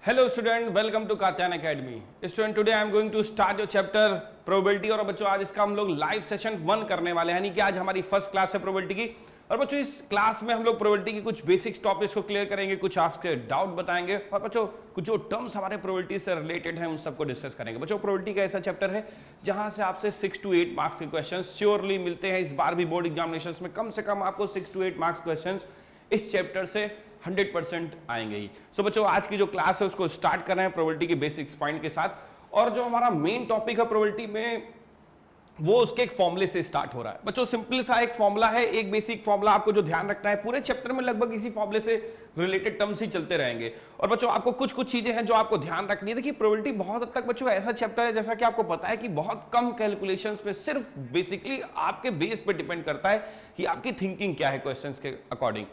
Hello student, welcome to Katyan Academy. Student, today I am going to start your chapter probability और बच्चों आज इसका हम लोग लाइव सेशन 1 करने वाले हैं, यानी कि आज हमारी फर्स्ट क्लास है probability की। और बच्चों इस क्लास में हम लोग probability की कुछ बेसिक्स टॉपिक्स को क्लियर करेंगे, कुछ आपके डाउट बताएंगे और बच्चों कुछ जो टर्म्स हमारे probability से रिलेटेड हैं उन सबको डिस्कस करेंगे। बच्चों probability का ऐसा चैप्टर है जहां से आपसे 6 to 8 मार्क्स के क्वेश्चन श्योरली मिलते हैं। इस बार भी बोर्ड एग्जामिनेशन में कम से कम आपको 6 to 8 मार्क्स क्वेश्चन इस चैप्टर से 100% आएंगे ही। सो बच्चों आज की जो क्लास है उसको स्टार्ट कर रहे हैं प्रोबेबिलिटी के बेसिक्स पॉइंट के साथ। और जो हमारा मेन टॉपिक है प्रोबेबिलिटी में वो उसके एक फॉर्मूले से स्टार्ट हो रहा है। बच्चों सिंपल सा एक फॉर्मूला है, एक बेसिक फॉर्मूला आपको जो ध्यान रखना है, पूरे चैप्टर में लगभग इसी फॉर्मूले से रिलेटेड टर्म्स ही चलते रहेंगे। और बच्चों आपको कुछ चीजें हैं जो आपको ध्यान रखनी है। देखिए प्रोबेबिलिटी बहुत हद तक बच्चों ऐसा चैप्टर है जैसा कि आपको पता है कि बहुत कम कैलकुलेशंस पे सिर्फ बेसिकली आपके बेस पे डिपेंड करता है कि आपकी थिंकिंग क्या है क्वेश्चंस के अकॉर्डिंग।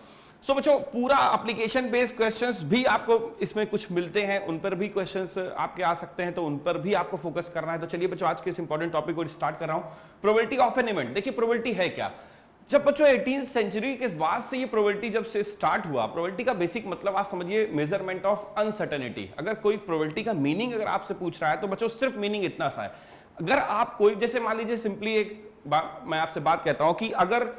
सो बच्चों पूरा एप्लीकेशन बेस्ड क्वेश्चंस भी आपको इसमें कुछ मिलते हैं, उन पर भी क्वेश्चंस आपके आ सकते हैं, तो उन पर भी आपको फोकस करना है। तो चलिए बच्चों आज के इस इंपॉर्टेंट टॉपिक को स्टार्ट कर रहा हूं, प्रोबेबिलिटी ऑफ एन इवेंट। देखिए प्रोबेबिलिटी है क्या। जब बच्चों 18th सेंचुरी के बाद से ये प्रोबेबिलिटी जब से स्टार्ट हुआ, प्रोबेबिलिटी का बेसिक मतलब आप समझिए मेजरमेंट ऑफ अनसर्टेनिटी। अगर कोई प्रोबेबिलिटी का मीनिंग अगर आपसे पूछ रहा है तो बच्चों सिर्फ मीनिंग इतना सा है। अगर आप कोई जैसे मान लीजिए सिंपली एक मैं आपसे बात कहता हूं कि अगर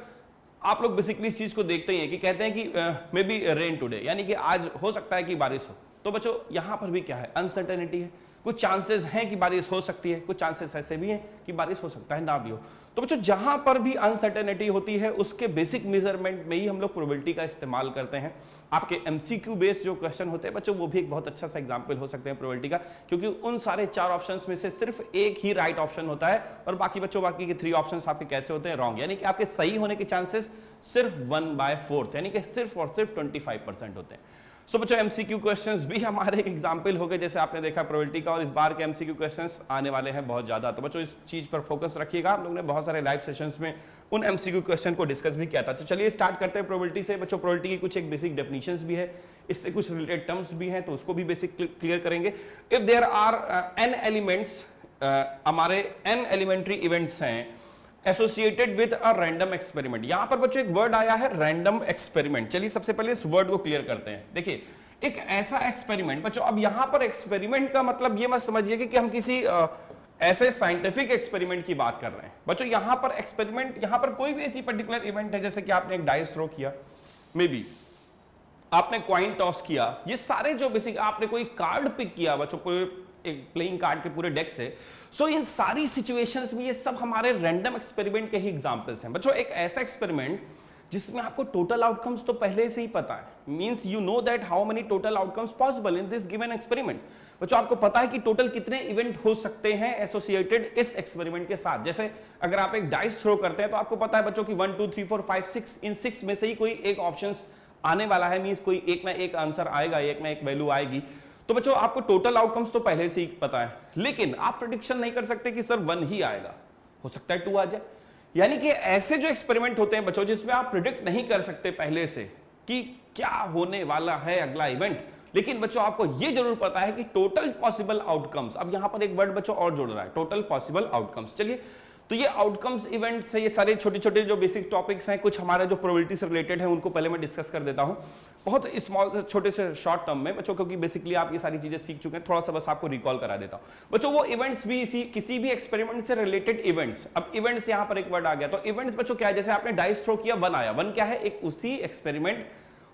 आप लोग बेसिकली इस चीज को देखते हैं कि कहते हैं कि मे बी रेन टुडे, यानी कि आज हो सकता है कि बारिश हो, तो बच्चों यहां पर भी क्या है, अनसर्टेनिटी है। कुछ चांसेस हैं कि बारिश हो सकती है, कुछ चांसेस ऐसे भी हैं कि बारिश हो सकता है ना भी हो। तो बच्चों जहां पर भी अनसर्टेनिटी होती है उसके बेसिक मेजरमेंट में ही हम लोग प्रोबेबिलिटी का इस्तेमाल करते हैं। आपके एमसीक्यू बेस्ड जो क्वेश्चन होते हैं बच्चों वो भी एक बहुत अच्छा सा एग्जांपल हो सकते हैं प्रोबेबिलिटी का, क्योंकि उन सारे 4 ऑप्शंस में से सिर्फ एक ही राइट ऑप्शन होता है और बाकी बच्चों बाकी के 3 ऑप्शंस आपके कैसे होते हैं, रॉन्ग। यानी कि आपके सही होने के चांसेस सिर्फ 1/4 यानी कि सिर्फ और सिर्फ 25% होते हैं। सो बच्चों एमसीक्यू क्वेश्चंस भी हमारे एक एग्जांपल हो गए, जैसे आपने देखा प्रोबेबिलिटी का, और इस बार के एमसीक्यू क्वेश्चंस आने वाले हैं बहुत ज्यादा। तो बच्चों इस चीज पर फोकस रखिएगा। हम लोगों ने बहुत सारे लाइव सेशंस में उन एमसीक्यू क्वेश्चन को डिस्कस भी किया था। तो चलिए स्टार्ट करते हैं प्रोबेबिलिटी से। बच्चों प्रोबेबिलिटी की कुछ एक बेसिक डेफिनेशंस भी है, इससे कुछ रिलेटेड टर्म्स भी हैं, तो उसको भी बेसिक क्लियर करेंगे। If there are n elements, हमारे n एलिमेंट्री इवेंट्स हैं associated with a random experiment. यहां पर बच्चों एक वर्ड आया है रैंडम एक्सपेरिमेंट। चलिए सबसे पहले इस वर्ड को क्लियर करते हैं। देखिए एक ऐसा एक्सपेरिमेंट, बच्चों अब यहां पर एक्सपेरिमेंट का मतलब ये मत समझिए कि हम किसी ऐसे साइंटिफिक एक्सपेरिमेंट की बात कर रहे हैं। बच्चों यहां पर एक्सपेरिमेंट, यहां पर कोई भी ऐसी पर्टिकुलर इवेंट है, जैसे कि आपने एक डाइस थ्रो किया, मे बी आपने कॉइन टॉस किया, ये सारे जो बेसिक आपने कोई कार्ड पिक किया बच्चों पूरे एक प्लेइंग कार्ड के पूरे डेक से, सो इन सारी सिचुएशंस में ये सब हमारे रैंडम एक्सपेरिमेंट के ही एग्जांपल्स हैं। बच्चों एक ऐसा एक्सपेरिमेंट जिसमें आपको टोटल आउटकम्स तो पहले से ही पता है, means you know that how many total outcomes possible in this given experiment. बच्चों आपको पता है कि टोटल कितने इवेंट हो सकते हैं एसोसिएटेड इस एक्सपेरिमेंट के साथ। जैसे अगर आप एक डाइस थ्रो करते हैं तो आपको पता है बच्चों की 1 2 3 4 5 6, इन 6 में से ही कोई एक ऑप्शन आने वाला है, मींस कोई एक ना एक आंसर आएगा, एक ना एक वैल्यू आएगी। तो बच्चों आपको टोटल आउटकम्स तो पहले से ही पता है, लेकिन आप प्रेडिक्शन नहीं कर सकते कि सर 1 ही आएगा, हो सकता है 2 आ जाए। यानी कि ऐसे जो एक्सपेरिमेंट होते हैं बच्चों जिसमें आप प्रिडिक्ट नहीं कर सकते पहले से कि क्या होने वाला है अगला इवेंट, लेकिन बच्चों आपको यह जरूर पता है कि टोटल पॉसिबल आउटकम्स, अब यहां पर एक वर्ड बच्चों और जोड़ रहा है, टोटल पॉसिबल आउटकम्स। चलिए तो ये आउटकम्स इवेंट से ये सारे छोटे छोटे जो बेसिक टॉपिक्स हैं, कुछ हमारे जो प्रोबेबिलिटी से रिलेटेड है उनको पहले मैं डिस्कस कर देता हूं बहुत स्मॉल छोटे से शॉर्ट टर्म में बच्चों, क्योंकि बेसिकली आप ये सारी चीजें सीख चुके हैं, थोड़ा सा बस आपको रिकॉल करा देता हूं। बच्चों वो इवेंट्स भी इसी किसी भी एक्सपेरिमेंट से रिलेटेड इवेंट्स, अब इवेंट्स यहां पर एक वर्ड आ गया, तो इवेंट्स बच्चों क्या है, जैसे आपने डाइस थ्रो किया 1 आया, 1 क्या है, एक उसी एक्सपेरिमेंट,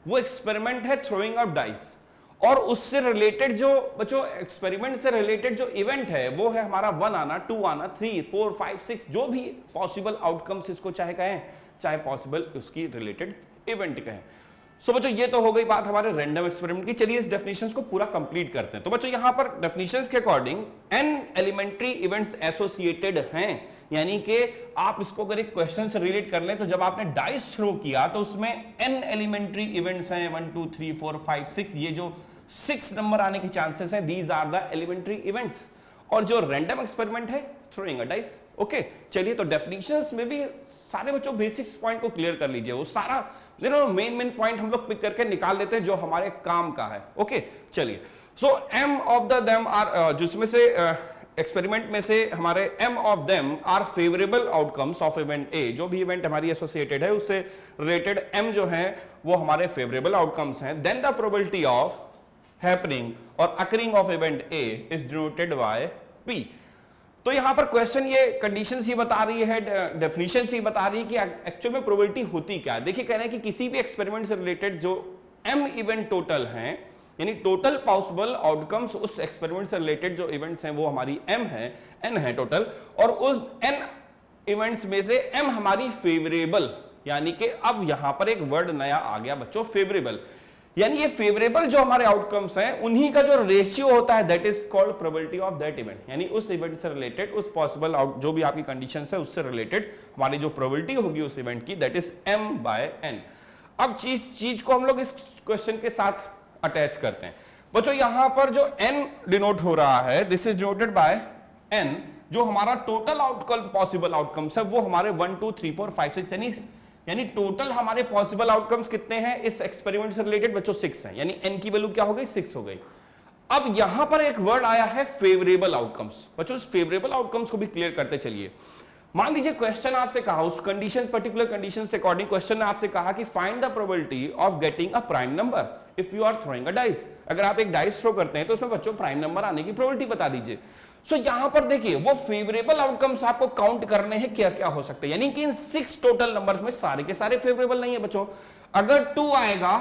वो एक्सपेरिमेंट है थ्रोइंग ऑफ डाइस, और उससे रिलेटेड जो बच्चों एक्सपेरिमेंट से रिलेटेड जो इवेंट है वो है हमारा 1 आना, 2 आना, 3 4 5 6, जो भी पॉसिबल आउटकम्स इसको चाहे कहें, चाहे पॉसिबल उसकी रिलेटेड इवेंट कहें। सो बच्चों ये तो हो गई बात हमारे रैंडम एक्सपेरिमेंट की। चलिए इस डेफिनेशंस को पूरा कंप्लीट करते हैं। तो बच्चों यहां पर डेफिनेशंस के according n elementary events associated हैं, यानी कि आप इसको अगर एक क्वेश्चन से रिलेट कर लें तो जब आपने डाइस थ्रो किया तो उसमें n एलिमेंट्री इवेंट्स हैं, 1 2 3 4 5 6, ये जो 6 नंबर आने के चांसेस हैं, these are the elementary events. और जो रैंडम एक्सपेरिमेंट है थ्रोइंग अ डाइस। ओके चलिए तो डेफिनेशंस में भी सारे बच्चों बेसिक्स पॉइंट को क्लियर कर लीजिए, वो सारा मेन पॉइंट हम लोग पिक करके निकाल लेते हैं जो हमारे काम का है। ओके चलिए so m of the them are, जिसमें से एक्सपेरिमेंट में से हमारे m of them are favourable outcomes of event A, जो भी इवेंट हमारी एसोसिएटेड है उससे रिलेटेड एम जो है वो हमारे फेवरेबल आउटकम्स हैं। Then the probability of happening और occurring of event A is denoted by P. तो यहां पर क्वेश्चन ये कंडीशंस ये बता रही है, डेफिनेशन ये बता रही है कि एक्चुअल में प्रोबेबिलिटी होती क्या है। देखिए कह रहे हैं कि किसी भी एक्सपेरिमेंट से रिलेटेड जो m इवेंट टोटल हैं, यानी टोटल पॉसिबल आउटकम्स उस एक्सपेरिमेंट से रिलेटेड जो इवेंट्स हैं वो हमारी m है, n है टोटल, और उस n इवेंट्स में से m हमारी फेवरेबल, यानी कि अब यहां पर एक वर्ड नया आ गया बच्चों, फेवरेबल, यानी ये फेवरेबल जो हमारे आउटकम्स हैं उन्हीं का जो रेशियो होता है that is called probability of that event, यानी उस इवेंट से रिलेटेड, उस पॉसिबल आउट जो भी आपकी कंडीशंस है उससे रिलेटेड हमारी जो प्रोबेबिलिटी होगी उस इवेंट की दैट इज m/n। अब चीज को हम लोग इस क्वेश्चन के साथ अटैच करते हैं बच्चों। यहां पर जो n डिनोट हो रहा है this is denoted bye n, जो हमारा टोटल आउटकम पॉसिबल आउटकम्स है वो हमारे 1 2 3 4 5 6 यानी टोटल हमारे पॉसिबल आउटकम्स कितने हैं इस एक्सपेरिमेंट से रिलेटेड बच्चों 6 हैं, यानी n की वैल्यू क्या हो गई 6 हो गई। अब यहां पर एक वर्ड आया है फेवरेबल आउटकम्स। बच्चों इस फेवरेबल आउटकम्स को भी क्लियर करते चलिए। मान लीजिए क्वेश्चन आपसे कहा उस कंडीशन, पर्टिकुलर कंडीशन से अकॉर्डिंग क्वेश्चन ने आपसे कहा कि find the probability of getting a prime number if you are throwing a dice. अगर आप एक डाइस थ्रो करते हैं तो उसमें बच्चों प्राइम नंबर आने की प्रोबेबिलिटी बता दीजिए। सो यहां पर देखिए वो फेवरेबल आउटकम्स आपको काउंट करने हैं क्या क्या हो सकते हैं, यानी कि इन 6 टोटल नंबर्स में सारे के सारे फेवरेबल नहीं है बच्चों। अगर 2 आएगा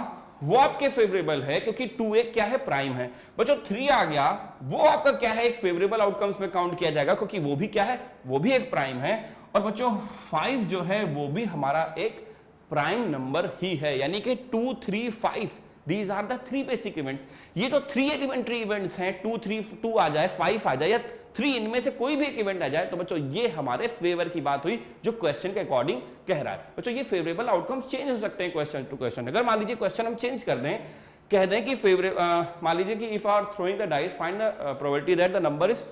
वो आपके फेवरेबल है क्योंकि 2 एक क्या है प्राइम है। बच्चों 3 आ गया वो आपका क्या है एक फेवरेबल आउटकम्स में काउंट किया जाएगा क्योंकि वो भी क्या है वो भी एक प्राइम है। और बच्चों 5 जो है वो भी हमारा एक प्राइम नंबर ही है, यानी कि 2 3 5 These are the 3 basic events. ये जो 3 एलिमेंट्री इवेंट्स हैं 2 3 2 आ जाए 5 आ जाए या 3 इनमें से कोई भी एक इवेंट आ जाए तो बच्चों ये हमारे फेवर की बात हुई जो क्वेश्चन के अकॉर्डिंग कह रहा है। बच्चों ये फेवरेबल आउटकम्स चेंज हो सकते हैं क्वेश्चन टू क्वेश्चन। अगर मान लीजिए क्वेश्चन हम चेंज कर दें, कह दें कि मान लीजिए कि if are throwing the dice find the probability that the number is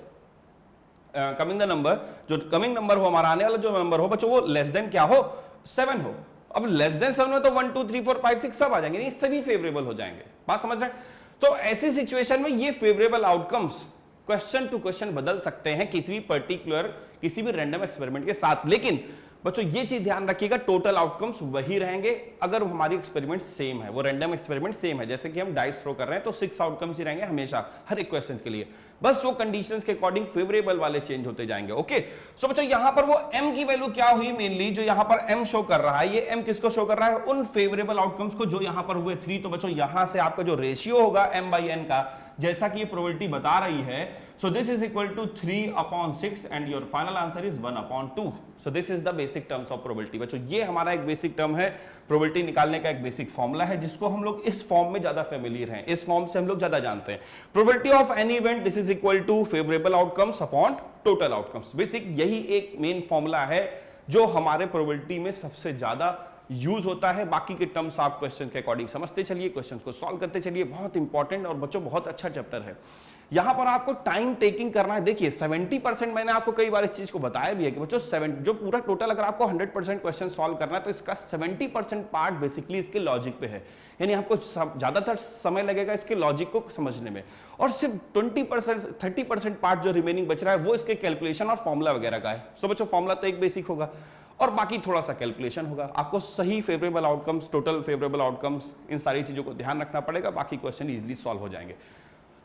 coming the number, जो कमिंग नंबर हो हमारा आने वाला जो नंबर हो बच्चों वो लेस देन क्या हो 7 हो। अब लेस देन 7 में तो 1 2 3 4 5 6 सब आ जाएंगे, नहीं सभी फेवरेबल हो जाएंगे। बात समझ रहे हैं? तो ऐसी सिचुएशन में ये favourable outcomes question to question बदल सकते हैं किसी भी पर्टिकुलर किसी भी रैंडम एक्सपेरिमेंट के साथ। लेकिन बच्चों ये चीज ध्यान रखिएगा टोटल आउटकम्स वही रहेंगे अगर हमारी एक्सपेरिमेंट सेम है, वो रैंडम एक्सपेरिमेंट सेम है। जैसे कि हम डाइस थ्रो कर रहे हैं तो 6 आउटकम्स ही रहेंगे हमेशा हर एक क्वेश्चन के लिए, बस वो कंडीशंस के अकॉर्डिंग फेवरेबल वाले चेंज होते जाएंगे। ओके सो बच्चों यहां पर वो m की वैल्यू क्या हुई, मेनली जो यहां पर m शो कर रहा है, ये m किसको शो कर रहा है उन फेवरेबल आउटकम्स को जो यहां पर हुए 3। तो बच्चों यहां से आपका जो रेशियो होगा m/n का, जैसा कि ये प्रोबेबिलिटी बता रही है, so this is equal to 3/6 and your final answer is 1/2। So this is the basic terms of probability. बच्चों ये हमारा एक बेसिक टर्म है, प्रोबेबिलिटी निकालने का एक बेसिक फॉर्मूला है जिसको हम लोग इस फॉर्म में ज्यादा फेमिलियर हैं, इस फॉर्म से हम लोग ज्यादा जानते हैं। Probability of any event this is equal to favourable outcomes upon total outcomes. Basic यही एक मेन फॉर्मूला है जो हमारे प्रोबेबिलिटी में सबसे ज्यादा यूज होता है। बाकी के टर्म्स आप क्वेश्चन के अकॉर्डिंग समझते चलिए, क्वेश्चन को सॉल्व करते चलिए, बहुत इंपॉर्टेंट और बच्चों बहुत अच्छा चैप्टर है। यहां पर आपको टाइम टेकिंग करना है। देखिए 70% मैंने आपको कई बार इस चीज को बताया भी है कि बच्चों जो पूरा टोटल अगर आपको 100% क्वेश्चन सॉल्व करना है तो इसका 70% पार्ट बेसिकली इसके लॉजिक पे है, यानी आपको ज्यादातर समय लगेगा इसके लॉजिक को समझने में, और सिर्फ 30% पार्ट जो रिमेनिंग बच रहा है वो इसके कैलकुलेशन और फॉर्मूला वगैरह का है। सो बच्चों फॉर्मूला तो एक बेसिक होगा और बाकी थोड़ा सा कैलकुलेशन होगा। आपको सही favourable outcomes, total favourable outcomes, इन सारी चीजों को ध्यान रखना पड़ेगा, बाकी क्वेश्चन इजीली सॉल्व हो जाएंगे।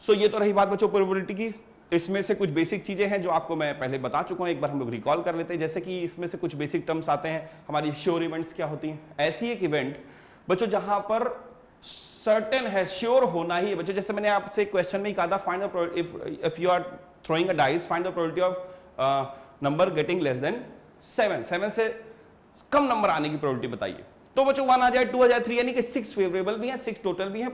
सो ये तो रही बात बच्चों प्रोबेबिलिटी की। इसमें से कुछ बेसिक चीजें हैं जो आपको मैं पहले बता चुका हूं, एक बार हम लोग रिकॉल कर लेते हैं। जैसे कि इसमें से कुछ बेसिक टर्म्स आते हैं, हमारी श्योर इवेंट्स क्या होती हैं। ऐसी एक इवेंट बच्चों जहां पर सर्टेन है, श्योर होना ही है बच्चों। जैसे मैंने आपसे क्वेश्चन में ही कहा था find the if you are throwing a dice find the probability of number getting less than 7 से कम नंबर आने की प्रोबेबिलिटी बताइए। तो बच्चों 1 आ जाए, 2 आ जाए, 3, यानी कि 6 फेवरेबल भी हैं, 6 टोटल भी हैं,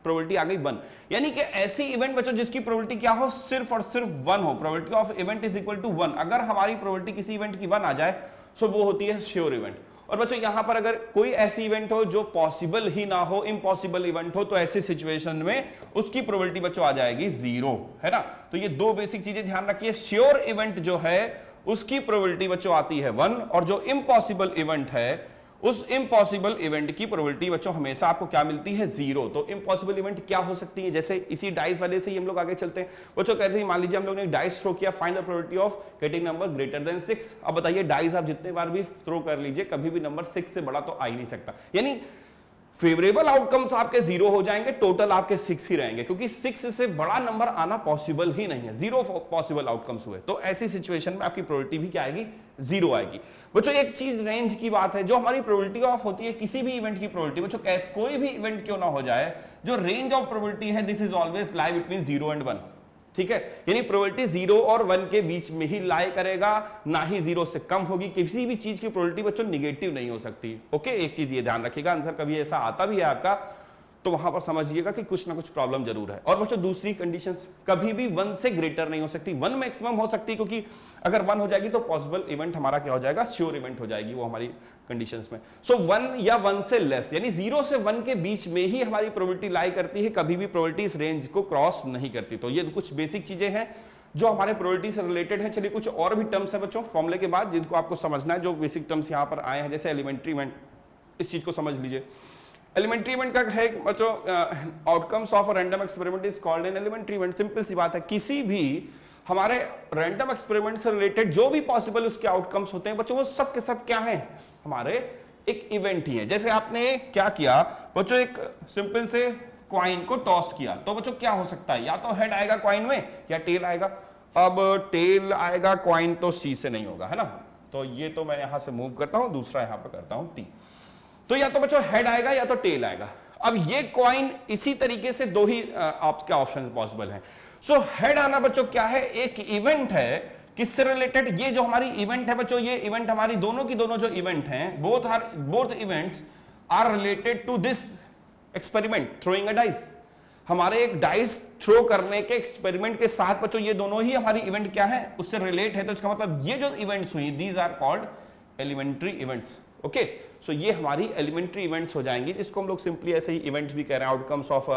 प्रोबेबिलिटी आ गई 1। यानी कि ऐसी इवेंट बच्चों जिसकी प्रोबेबिलिटी क्या हो, सिर्फ और सिर्फ 1 हो। Probability of event is equal to 1। अगर हमारी प्रोबेबिलिटी किसी इवेंट की 1 आ जाए तो वो होती है श्योर इवेंट। और बच्चों यहां पर अगर कोई ऐसी इवेंट हो जो पॉसिबल ही ना हो, इम्पॉसिबल इवेंट हो, तो ऐसी सिचुएशन में उसकी प्रोबेबिलिटी बच्चों आ जाएगी 0, है ना। तो ये दो बेसिक चीजें ध्यान रखिए। श्योर इवेंट जो है उसकी प्रोबेबिलिटी बच्चों आती है 1, और जो इम्पॉसिबल इवेंट है उस इम्पॉसिबल इवेंट की प्रोबेबिलिटी बच्चों हमेशा आपको क्या मिलती है 0। तो इम्पॉसिबल इवेंट क्या हो सकती है, जैसे इसी डाइस वाले से ही हम लोग आगे चलते हैं बच्चों। कहते हैं मान लीजिए हम लोग ने डाइस थ्रो किया, find the probability of getting number greater than 6। अब बताइए डाइस आप जितने बार भी थ्रो कर लीजिए कभी भी नंबर 6 से बड़ा तो आ ही नहीं सकता। यानी फेवरेबल आउटकम्स आपके 0 हो जाएंगे, टोटल आपके 6 ही रहेंगे, क्योंकि 6 से बड़ा नंबर आना पॉसिबल ही नहीं है, 0 पॉसिबल आउटकम्स हुए, तो ऐसी सिचुएशन में आपकी प्रोबेबिलिटी भी क्या आएगी, 0 आएगी। बच्चों एक चीज रेंज की बात है, जो हमारी प्रोबेबिलिटी ऑफ होती है किसी भी इवेंट की प्रोबेबिलिटी, बच्चों कैसे कोई भी इवेंट क्यों ना हो जाए, जो रेंज ऑफ प्रोबेबिलिटी है this is always lie between 0 and 1, ठीक है, यानी प्रोबेबिलिटी 0 और 1 के बीच में ही लाई करेगा, ना ही 0 से कम होगी। किसी भी चीज की प्रोबेबिलिटी बच्चों निगेटिव नहीं हो सकती। ओके, एक चीज ये ध्यान रखिएगा, आंसर कभी ऐसा आता भी है आपका तो वहां पर समझिएगा कि कुछ ना कुछ प्रॉब्लम जरूर है। और बच्चों दूसरी कंडीशंस कभी भी 1 से ग्रेटर नहीं हो सकती, 1 मैक्सिमम हो सकती, क्योंकि अगर 1 हो जाएगी तो पॉसिबल इवेंट हमारा क्या हो जाएगा, श्योर इवेंट हो जाएगी वो हमारी कंडीशंस में। सो 1 या 1 से लेस, यानी 0 से 1 के बीच में ही हमारी प्रोबेबिलिटी लाई करती है, कभी भी प्रोबेबिलिटी इस रेंज को क्रॉस नहीं करती। तो ये कुछ बेसिक चीजें हैं जो हमारे प्रोबेबिलिटी से रिलेटेड है। चलिए कुछ और भी टर्म्स है बच्चों फॉर्मूले के बाद जिनको आपको समझना है, जो बेसिक टर्म्स यहाँ पर आए हैं, जैसे एलिमेंट्री इवेंट, इस चीज को समझ लीजिए। एलिमेंट्री इवेंट का है बच्चों, outcomes of a random experiment is called an elementary event. Simple सी बात है, किसी भी हमारे रैंडम एक्सपेरिमेंट से रिलेटेड जो भी पॉसिबल उसके आउटकम्स होते हैं बच्चों, वो सब के सब क्या है, हमारे एक इवेंट ही है। जैसे आपने क्या किया बच्चों, एक सिंपल से कॉइन को टॉस किया, तो बच्चों क्या हो सकता है, या तो हेड आएगा कॉइन में या टेल आएगा। अब टेल आएगा कॉइन तो सी से नहीं होगा, है ना, तो ये तो मैं यहां से मूव करता हूं, दूसरा यहां पर करता हूं टी, तो या तो बच्चों हेड आएगा या तो टेल आएगा। अब ये कॉइन इसी तरीके से दो ही आपके ऑप्शन पॉसिबल हैं। सो हेड आना बच्चों क्या है, एक इवेंट है, किससे रिलेटेड, ये जो हमारी इवेंट है बच्चों, ये इवेंट हमारी दोनों की दोनों जो इवेंट हैं, both events are related to this experiment throwing a dice. हमारे एक डाइस थ्रो करने के एक्सपेरिमेंट के साथ बच्चों ये दोनों ही हमारी इवेंट क्या है, उससे रिलेट है। तो इसका मतलब ये जो इवेंट्स हुई, these are called elementary events. Okay, so ये हमारी एलिमेंट्री इवेंट्स हो जाएंगी, जिसको हम लोग सिंपली ऐसे ही इवेंट्स भी कह रहे हैं, आउटकम्स ऑफ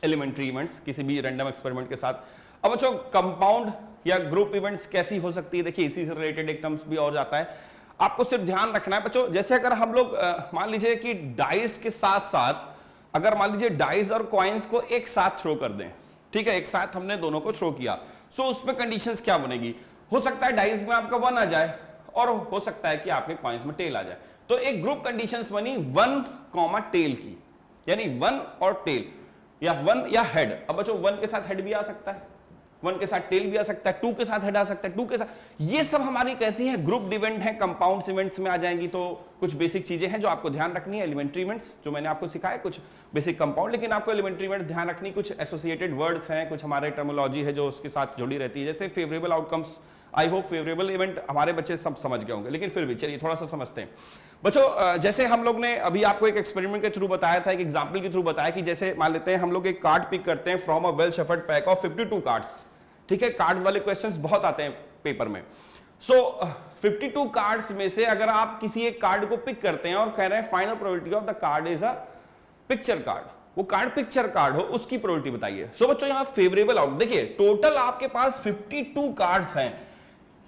एलिमेंट्री इवेंट्स किसी भी रैंडम एक्सपेरिमेंट के साथ। अब बच्चों कंपाउंड या ग्रुप इवेंट्स कैसी हो सकती है, देखिए इसी से रिलेटेड एक टर्म्स भी और जाता है, आपको सिर्फ ध्यान रखना है बच्चों। जैसे अगर हम लोग मान लीजिए कि डाइस के साथ साथ, अगर मान लीजिए डाइस और कॉइन्स को एक साथ थ्रो कर दें, ठीक है, एक साथ हमने दोनों को थ्रो किया, सो उसमें कंडीशंस क्या बनेगी, हो सकता है डाइस में आपका 1 आ जाए और हो सकता है कि आपके कॉइन्स में टेल आ जाए। तो एक ग्रुप कंडीशंस बनी 1, टेल की, यानी 1 और टेल, या 1 या हेड। अब बच्चों 1 के साथ हेड भी आ सकता है, 1 के साथ टेल भी आ सकता है, 2 के साथ हेड आ सकता है, 2 के साथ, ये सब हमारी कैसी है, ग्रुप इवेंट है, कंपाउंड इवेंट्स में आ जाएंगी। तो कुछ बेसिक चीजें हैं जो आपको ध्यान रखनी है। एलिमेंट्री इवेंट्स जो मैंने आपको सिखाया, कुछ बेसिक कंपाउंड, लेकिन आपको एलिमेंट्री इवेंट्स ध्यान रखनी, कुछ एसोसिएटेड वर्ड्स हैं, कुछ हमारे टर्मिनोलॉजी है जो उसके साथ जुड़ी रहती है, जैसे favourable outcomes. I hope favourable event हमारे बच्चे सब समझ गए होंगे, लेकिन फिर भी चलिए थोड़ा सा समझते हैं बच्चों। जैसे हम लोग ने अभी आपको एक एक्सपेरिमेंट के थ्रू बताया था, एक एग्जांपल के थ्रू बताया कि जैसे मान लेते हैं हम लोग एक कार्ड पिक करते हैं from a well shuffled pack of 52 cards, ठीक है, कार्ड्स वाले क्वेश्चंस बहुत आते हैं पेपर में। सो 52 कार्ड्स में से अगर आप किसी एक कार्ड को पिक करते हैं और कह रहे हैं final probability of the card is a picture card, वो कार्ड पिक्चर कार्ड हो, उसकी प्रोबेबिलिटी बताइए। सो बच्चों यहां फेवरेबल आउट, देखिए टोटल आपके पास 52 कार्ड्स हैं,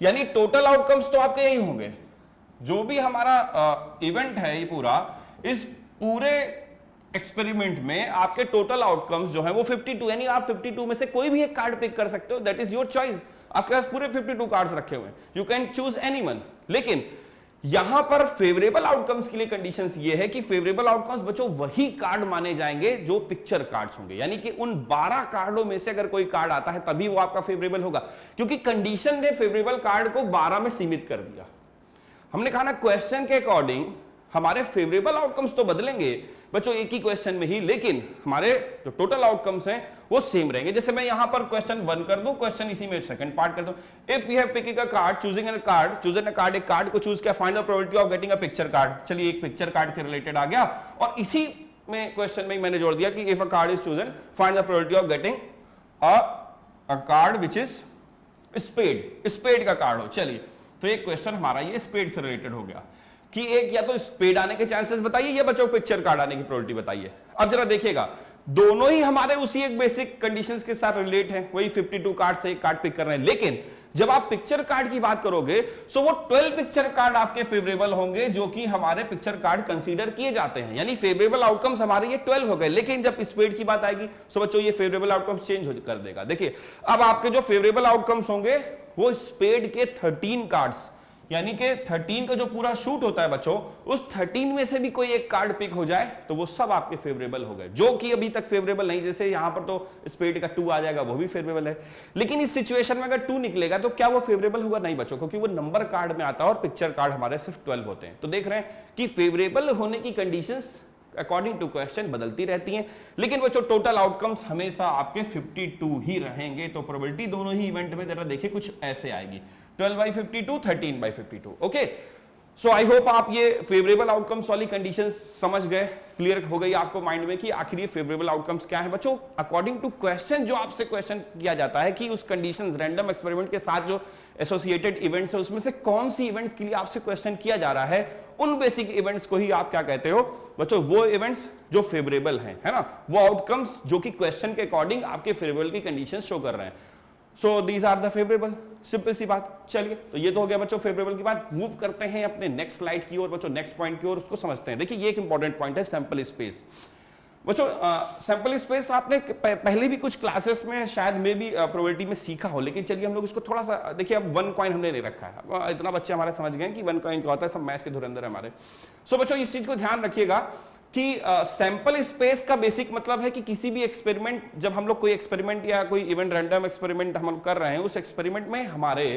यानी टोटल आउटकम्स तो आपके यही होंगे। जो भी हमारा इवेंट है ये पूरा, इस पूरे एक्सपेरिमेंट में आपके टोटल आउटकम्स जो है वो 52, यानी आप 52 में से कोई भी एक कार्ड पिक कर सकते हो, दैट इज योर चॉइस। आपके पास पूरे 52 कार्ड्स रखे हुए हैं, यू कैन चूज एनीवन। लेकिन यहां पर फेवरेबल आउटकम्स के लिए कंडीशंस ये है कि फेवरेबल आउटकम्स बच्चों वही कार्ड माने जाएंगे जो पिक्चर कार्ड्स होंगे, यानी कि उन 12 कार्डों में से अगर कोई कार्ड आता है तभी वो आपका फेवरेबल होगा, क्योंकि कंडीशन ने फेवरेबल कार्ड को 12 में सीमित कर दिया। हमने कहा ना क्वेश्चन के अकॉर्डिंग हमारे फेवरेबल आउटकम्स तो बदलेंगे बच्चों एक ही क्वेश्चन में ही, लेकिन हमारे जो टोटल आउटकम्स हैं वो सेम रहेंगे। जैसे मैं यहां पर क्वेश्चन 1 कर दूं, क्वेश्चन इसी में सेकंड पार्ट कर दूं, if you have picking a card, choosing a card, chosen a card, एक कार्ड को चूज किया, find the probability of getting a picture card. चलिए एक पिक्चर कार्ड से रिलेटेड आ गया, और इसी में क्वेश्चन में मैंने जोड़ दिया कि if a card is chosen, find the probability of getting a card which is spade का कार्ड हो। चलिए तो एक क्वेश्चन हमारा ये स्पेड से रिलेटेड हो गया कि एक या तो स्पेड आने के चांसेस बताइए या बच्चों पिक्चर कार्ड आने की प्रोबेबिलिटी बताइए। अब जरा देखिएगा, दोनों ही हमारे उसी एक बेसिक कंडीशंस के साथ रिलेट है, वही 52 कार्ड से एक कार्ड पिक कर रहे हैं। लेकिन जब आप पिक्चर कार्ड की बात करोगे सो वो 12 पिक्चर कार्ड आपके फेवरेबल होंगे जो कि हमारे पिक्चर कार्ड कंसीडर किए जाते हैं, यानी फेवरेबल आउटकम्स हमारे ये 12 हो गए। लेकिन जब स्पेड की बात आएगी सो बच्चों ये फेवरेबल आउटकम्स चेंज कर देगा। देखिए अब आपके जो फेवरेबल आउटकम्स होंगे वो स्पेड के 13 कार्ड्स, यानी कि 13 का जो पूरा शूट होता है बच्चों, उस 13 में से भी कोई एक कार्ड पिक हो जाए तो वो सब आपके फेवरेबल हो गए, जो कि अभी तक फेवरेबल नहीं। जैसे यहां पर तो स्पेड का 2 आ जाएगा, वो भी फेवरेबल है, लेकिन इस सिचुएशन में अगर 2 निकलेगा तो क्या वो फेवरेबल होगा? नहीं बच्चों, क्योंकि वो नंबर कार्ड में आता है और पिक्चर कार्ड हमारे सिर्फ 12 होते हैं। तो देख रहे हैं कि फेवरेबल होने की कंडीशंस अकॉर्डिंग टू क्वेश्चन बदलती रहती हैं, लेकिन बच्चों टोटल आउटकम्स हमेशा आपके 52 ही रहेंगे। तो प्रोबेबिलिटी दोनों ही इवेंट में जरा देखिए कुछ ऐसे आएगी, 12/52, 13/52। ओके, सो आई होप आप ये फेवरेबल आउटकम्स वाली कंडीशंस समझ गए, क्लियर हो गई आपको माइंड में कि आखिर ये फेवरेबल आउटकम्स क्या है बच्चों। अकॉर्डिंग टू क्वेश्चन जो आपसे क्वेश्चन किया जाता है कि उस कंडीशंस रैंडम एक्सपेरिमेंट के साथ जो एसोसिएटेड इवेंट्स है उसमें से कौन सी इवेंट्स के लिए आपसे क्वेश्चन किया जा रहा है, उन बेसिक इवेंट्स को ही आप क्या कहते हो बच्चों? वो इवेंट्स जो फेवरेबल हैं, है ना, वो आउटकम्स जो कि क्वेश्चन के अकॉर्डिंग आपके फेवरेबल की कंडीशंस शो कर रहे हैं। So these are the favourable, simple सी बात। चलिए, तो ये तो हो गया बच्चों फेवरेबल की बात। मूव करते हैं अपने नेक्स्ट स्लाइड की ओर बच्चों, नेक्स्ट पॉइंट की ओर, उसको समझते हैं। देखिए ये एक इंपॉर्टेंट पॉइंट है, सैंपल स्पेस। बच्चों सैंपल स्पेस आपने पहले भी कुछ क्लासेस में शायद में भी प्रोबेबिलिटी में सीखा हो, लेकिन चलिए हम लोग इसको थोड़ा सा देखिए। अब 1 कॉइन हमने नहीं रखा है, इतना बच्चे हमारे समझ गए कि 1 कॉइन क्या होता है, सब मैथ्स के धुरंधर है हमारे। सो बच्चों इस चीज को ध्यान रखिएगा कि सैंपल स्पेस का बेसिक मतलब है कि किसी भी एक्सपेरिमेंट, जब हम लोग कोई एक्सपेरिमेंट या कोई इवेंट रैंडम एक्सपेरिमेंट हम लोग कर रहे हैं, उस एक्सपेरिमेंट में हमारे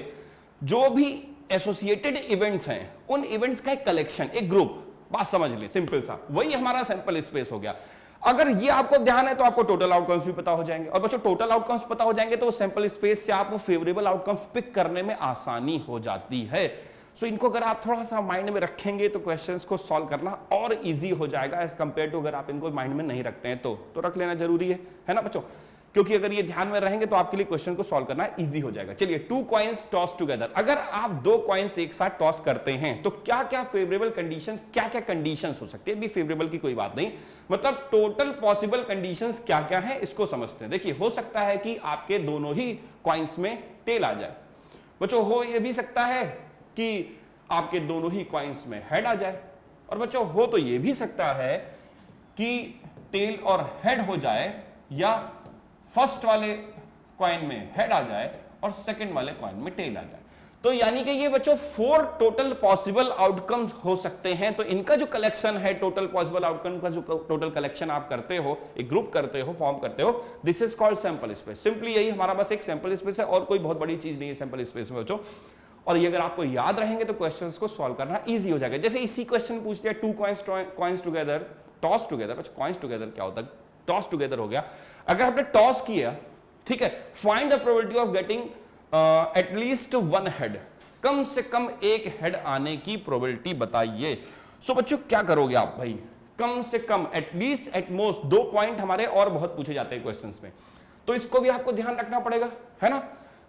जो भी एसोसिएटेड इवेंट्स हैं उन इवेंट्स का एक कलेक्शन, एक ग्रुप, बात समझ लें, सिंपल सा, वही हमारा सैंपल स्पेस हो गया। अगर ये आपको ध्यान है तो आपको टोटल आउटकम्स भी पता हो जाएंगे, और बच्चों टोटल आउटकम्स पता हो जाएंगे तो सैंपल स्पेस से आपको फेवरेबल आउटकम्स पिक करने में आसानी हो जाती है। सो इनको अगर आप थोड़ा सा माइंड में रखेंगे तो क्वेश्चंस को सॉल्व करना और इजी हो जाएगा एज कंपेयर टू अगर आप इनको माइंड में नहीं रखते हैं तो रख लेना जरूरी है ना बच्चों, क्योंकि अगर ये ध्यान में रहेंगे तो आपके लिए क्वेश्चन को सॉल्व करना इजी हो जाएगा। चलिए, 2 कॉइन्स टॉस टुगेदर, अगर आप 2 कॉइन्स एक साथ टॉस करते हैं तो क्या क्या फेवरेबल कंडीशंस, क्या क्या कंडीशंस हो सकती है? भी फेवरेबल की कोई बात नहीं, मतलब टोटल पॉसिबल कंडीशंस क्या क्या है इसको समझते हैं। देखिए, हो सकता है कि आपके दोनों ही कॉइन्स में टेल आ जाए बच्चों, हो ये भी सकता है कि आपके दोनों ही कॉइन्स में हेड आ जाए, और बच्चों हो तो ये भी सकता है कि टेल और हेड हो जाए, या फर्स्ट वाले कॉइन में हेड आ जाए और सेकंड वाले कॉइन में टेल आ जाए। तो यानी कि ये बच्चों 4 टोटल पॉसिबल आउटकम्स हो सकते हैं। तो इनका जो कलेक्शन है, टोटल पॉसिबल आउटकम का जो टोटल कलेक्शन आप करते हो, एक ग्रुप करते हो, फॉर्म करते हो, this is called sample space. Simply यही हमारा बस एक सैंपल स्पेस है, और कोई बहुत बड़ी चीज नहीं है सैंपल स्पेस में बच्चों। और ये अगर आपको याद रहेंगे तो क्वेश्चंस को सॉल्व करना इजी हो जाएगा। जैसे इसी क्वेश्चन पूछ दिया, 2 कॉइन्स टुगेदर, टॉस टुगेदर। बच्चों कॉइन्स टुगेदर क्या होता है? टॉस टुगेदर हो गया। अगर आपने टॉस किया, ठीक है, find the probability of getting at least 1 head, कम से कम एक हेड आने की प्रोबेबिलिटी बताइए। सो बच्चों क्या करोगे आप भाई? कम से कम, एटलीस्ट, एटमोस्ट, 2 पॉइंट हमारे और बहुत पूछे जाते हैं क्वेश्चंस में, तो इसको भी आपको ध्यान रखना पड़ेगा, है ना,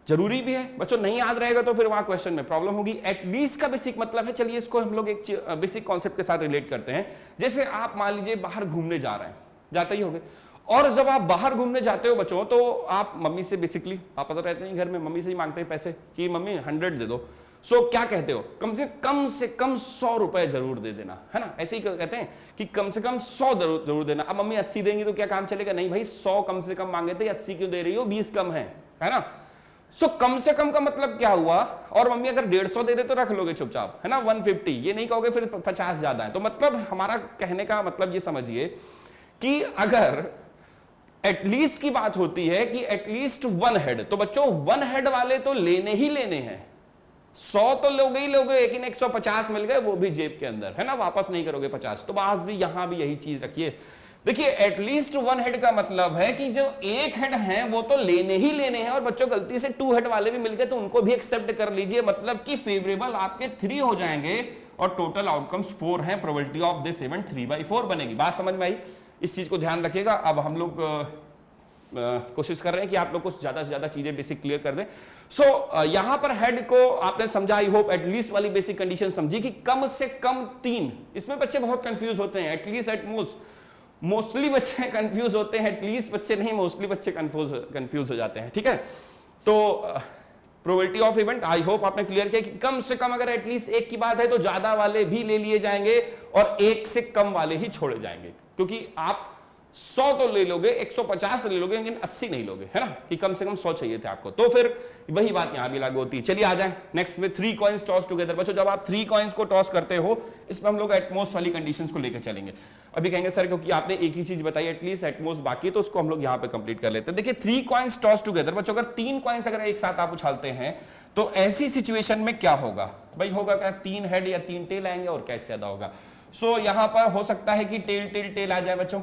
जरूरी भी है बच्चों। नहीं याद रहेगा तो फिर वहां क्वेश्चन में प्रॉब्लम होगी। एटलीस्ट का बेसिक मतलब है, चलिए इसको हम लोग एक बेसिक कॉन्सेप्ट के साथ रिलेट करते हैं। जैसे आप मान लीजिए बाहर घूमने जा रहे हैं, जाते ही होंगे, और जब आप बाहर घूमने जाते हो बच्चों तो आप मम्मी से, बेसिकली पापा तो रहते नहीं घर में, मम्मी से ही मांगते हैं पैसे कि मम्मी 100 दे दो। सो क्या कहते हो? कम से कम 100 रुपए जरूर दे देना, है ना, ऐसे ही कहते हैं कि कम से कम 100 जरूर देना। अब मम्मी 80 देंगी तो क्या काम चलेगा? नहीं भाई, 100 कम से कम मांगे थे, 80 क्यों दे रही हो, 20 कम है ना। सो कम से कम का मतलब क्या हुआ? और मम्मी अगर 150 दे दे तो रख लोगे चुपचाप, है ना, 150, ये नहीं कहोगे फिर 50 ज्यादा है। तो मतलब हमारा कहने का मतलब ये समझिए कि अगर एटलीस्ट की बात होती है कि एटलीस्ट 1 हेड, तो बच्चों 1 हेड वाले तो लेने ही लेने हैं। 100 तो लोगे ही लोगे, लेकिन 150 मिल गए, वो भी जेब के अंदर, है ना, वापस नहीं करोगे 50। तो आज भी यहां भी यही चीज रखिए। देखिए, एटलीस्ट 1 हेड का मतलब है कि जो 1 हेड है वो तो लेने ही लेने हैं, और बच्चों गलती से 2 हेड वाले भी मिल गए तो उनको भी एक्सेप्ट कर लीजिए, मतलब कि फेवरेबल आपके 3 हो जाएंगे और टोटल आउटकम्स 4 हैं। प्रोबेबिलिटी ऑफ दिस इवेंट 3/4 बनेगी। बात समझ में आई? इस चीज को ध्यान रखिएगा। अब हम लोग कोशिश कर रहे हैं कि आप लोग को ज्यादा से ज्यादा चीजें बेसिक क्लियर कर दें। सो यहां पर हेड को आपने समझा, आई होप एटलीस्ट वाली बेसिक कंडीशन समझी कि कम से कम 3। इसमें बच्चे बहुत कंफ्यूज होते हैं, एटलीस्ट, एटमोस्ट, मोस्टली बच्चे कंफ्यूज होते हैं, एटलीस्ट बच्चे नहीं, मोस्टली बच्चे कंफ्यूज हो जाते हैं, ठीक है। तो probability of event I hope आपने क्लियर किया कि कम से कम अगर एटलीस्ट 1 की बात है तो ज्यादा वाले भी ले लिए जाएंगे और 1 से कम वाले ही छोड़े जाएंगे, क्योंकि आप 100 तो ले लोगे, 150 ले लोगे, लेकिन 80 नहीं लोगे, है ना, कि कम से कम 100 चाहिए थे आपको। तो फिर वही बात यहां भी लागू होती है। चलिए आ जाए नेक्स्ट में 3 कॉइन्स टॉस टुगेदर। बच्चों जब आप 3 कॉइन्स को टॉस करते हो, इसमें हम लोग एटमोस्ट वाली कंडीशंस को लेकर चलेंगे। अभी कहेंगे सर क्योंकि आपने एक ही चीज बताई एटलीस्ट एटमोस्ट बाकी है, तो उसको हम लोग यहाँ पे कंप्लीट कर लेते हैं। देखिए 3 कॉइन्स टॉस टुगेदर, बच्चों अगर 3 कॉइन्स अगर एक साथ आप उछालते हैं तो ऐसी सिचुएशन में क्या होगा भाई, होगा क्या 3 हेड या 3 टेल आएंगे और कैसे ज्यादा होगा। सो यहां पर हो सकता है कि टेल टेल टेल आ जाए बच्चों,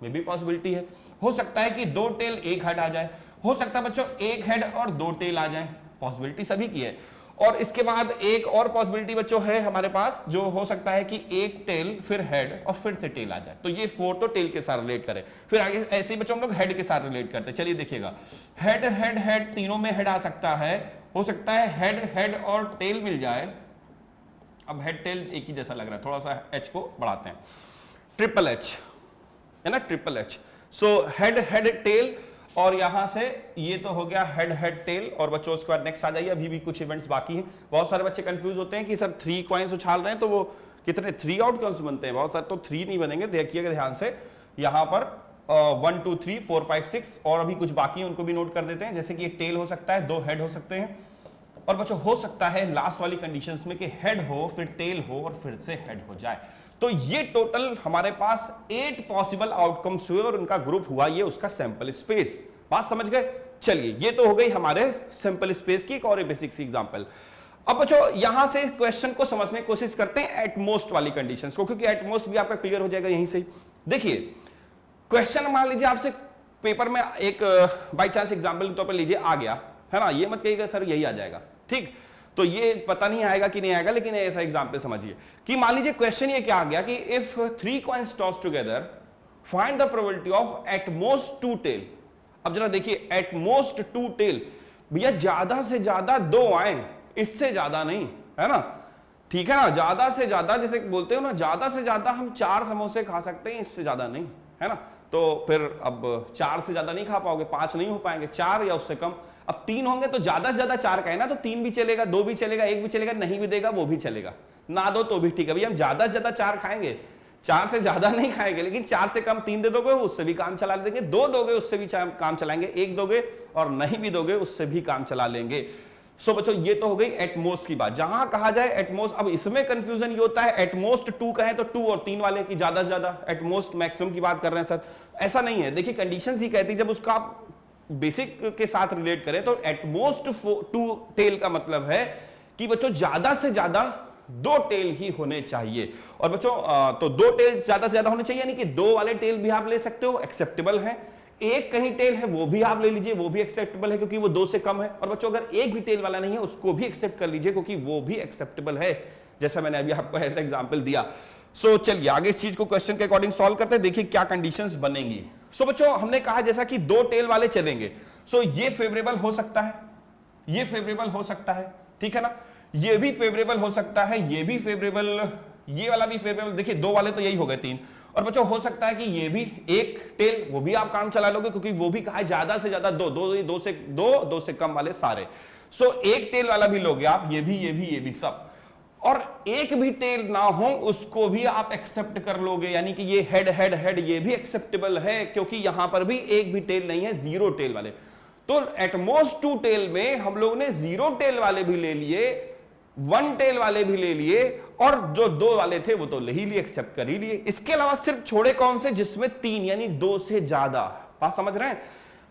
में भी पॉसिबिलिटी है। हो सकता है कि 2 टेल 1 हेड आ जाए, हो सकता है बच्चों 1 हेड और 2 टेल आ जाए, पॉसिबिलिटी सभी की है। और इसके बाद एक और पॉसिबिलिटी बच्चों है हमारे पास, जो हो सकता है कि 1 टेल फिर हेड और फिर से टेल आ जाए। तो ये 4 तो टेल के साथ रिलेट करें, फिर आगे ऐसे ही बच्चों हम लोग हेड के साथ रिलेट करते हैं। चलिए देखिएगा, हेड हेड हेड तीनों में हेड आ सकता है, हो सकता है हेड हेड और टेल मिल जाए। अब हेड टेल एक ही जैसा लग रहा है, थोड़ा सा एच को बढ़ाते हैं, ट्रिपल एच है ना, triple H. So head head tail, और यहां से ये तो हो गया हेड हेड टेल। और बच्चों उसके बाद नेक्स्ट आ जाइए, अभी भी कुछ इवेंट्स बाकी हैं। बहुत सारे बच्चे कंफ्यूज होते हैं कि सर 3 कॉइन्स उछाल रहे हैं तो वो कितने 3 आउट कॉइन्स बनते हैं। बहुत सारे तो 3 नहीं बनेंगे, देखिएगा ध्यान से। यहां पर 1 2 3 4 5 6 और अभी कुछ बाकी है, उनको भी नोट कर देते हैं। जैसे कि एक टेल हो सकता है, 2 हेड हो सकते हैं, और बच्चों हो सकता है लास्ट वाली कंडीशंस में कि हेड हो फिर टेल हो और फिर से हेड हो जाए। तो ये टोटल हमारे पास 8 पॉसिबल आउटकम्स हुए और उनका ग्रुप हुआ, ये उसका सैंपल स्पेस। बात समझ गए। चलिए ये तो हो गई हमारे सैंपल स्पेस की एक और बेसिक सी एग्जांपल। अब बच्चों यहां से क्वेश्चन को समझने की कोशिश करते हैं एटमोस्ट वाली कंडीशंस को, क्योंकि एटमोस्ट भी आपका क्लियर हो जाएगा यहीं से। देखिए क्वेश्चन मान लीजिए आपसे पेपर में एक बाई चांस एग्जाम्पल के तौर पर लीजिए आ गया, है ना, ये मत कहिएगा सर यही आ जाएगा, ठीक, तो ये पता नहीं आएगा कि नहीं आएगा, लेकिन ऐसा एग्जांपल समझिए कि मान लीजिए क्वेश्चन ये क्या आ गया कि if 3 coins toss together find the probability of at most 2 tail. अब जरा देखिए एट मोस्ट 2 टेल, भैया ज्यादा से ज्यादा 2 आए, इससे ज्यादा नहीं, है ना, ठीक है ना, ज्यादा से ज्यादा जैसे बोलते हो ना, ज्यादा से ज्यादा हम 4 समोसे खा सकते हैं, इससे ज्यादा नहीं, है ना। तो फिर अब 4 से ज्यादा नहीं खा पाओगे, 5 नहीं हो पाएंगे, 4 या उससे कम। अब 3 होंगे तो ज्यादा से ज्यादा 4 का है ना, तो 3 भी चलेगा, 2 भी चलेगा, 1 भी चलेगा, नहीं भी देगा वो भी चलेगा, ना दो तो भी ठीक है। भैया हम ज्यादा से ज्यादा 4 खाएंगे, 4 से ज्यादा नहीं खाएंगे, लेकिन 4 से कम 3 दे दोगे उससे भी काम चला लेंगे, 2 दोगे उससे भी काम चलाएंगे, 1 दोगे और नहीं भी दोगे उससे भी काम चला लेंगे। सो बच्चों ये तो हो गई एटमोस्ट की बात। जहां कहा जाए एटमोस्ट, अब इसमें कंफ्यूजन ये होता है एटमोस्ट 2 कहें तो 2 और 3 वाले की ज्यादा से ज्यादा, एटमोस्ट मैक्सिमम की बात कर रहे हैं सर, ऐसा नहीं है। देखिए कंडीशंस ही कहती है, जब उसका आप बेसिक के साथ रिलेट करें तो एटमोस्ट 2 टेल का मतलब है कि बच्चों ज्यादा से ज्यादा 2 टेल ही होने चाहिए। और बच्चों तो 2 टेल ज्यादा से ज्यादा होने चाहिए, यानी कि 2 वाले टेल भी आप ले सकते हो, एक्सेप्टेबल है। एक कहीं टेल है वो भी आप ले लीजिए, वो भी एक्सेप्टेबल है क्योंकि वो 2 से कम है। और बच्चों अगर एक भी टेल वाला नहीं है उसको भी एक्सेप्ट कर लीजिए क्योंकि वो भी एक्सेप्टेबल है, जैसा मैंने अभी आपको ऐसा एग्जांपल दिया। सो चलिए आगे इस चीज को क्वेश्चन के अकॉर्डिंग सॉल्व करते हैं, देखिए क्या कंडीशंस बनेंगी। सो बच्चों हमने कहा जैसा कि 2 टेल वाले चलेंगे, सो ये फेवरेबल हो सकता है, ये फेवरेबल हो सकता है, ठीक है ना, ये भी फेवरेबल हो सकता है, ये भी फेवरेबल, ये वाला भी फेवरेबल। देखिए 2 वाले तो यही हो गए 3। और बच्चों हो सकता है कि ये भी एक टेल, वो भी आप काम चला लोगे क्योंकि वो भी कहा है ज्यादा से ज्यादा 2 से कम वाले सारे। सो एक टेल वाला भी लोगे आप, ये भी सब। और एक भी टेल ना हो उसको भी आप एक्सेप्ट कर लोगे, यानी कि ये हेड हेड हेड ये भी एक्सेप्टेबल है क्योंकि यहां पर भी एक भी टेल नहीं है, 0 टेल वाले। तो एटमोस्ट 2 टेल में हम लोग ने 0 टेल वाले भी ले लिए, 1 टेल वाले भी ले लिए, और जो 2 वाले थे वो तो ले ही लिए, एक्सेप्ट कर ही लिए। इसके अलावा सिर्फ छोड़े कौन से, जिसमें 3 यानी 2 से ज्यादा। बात समझ रहे हैं,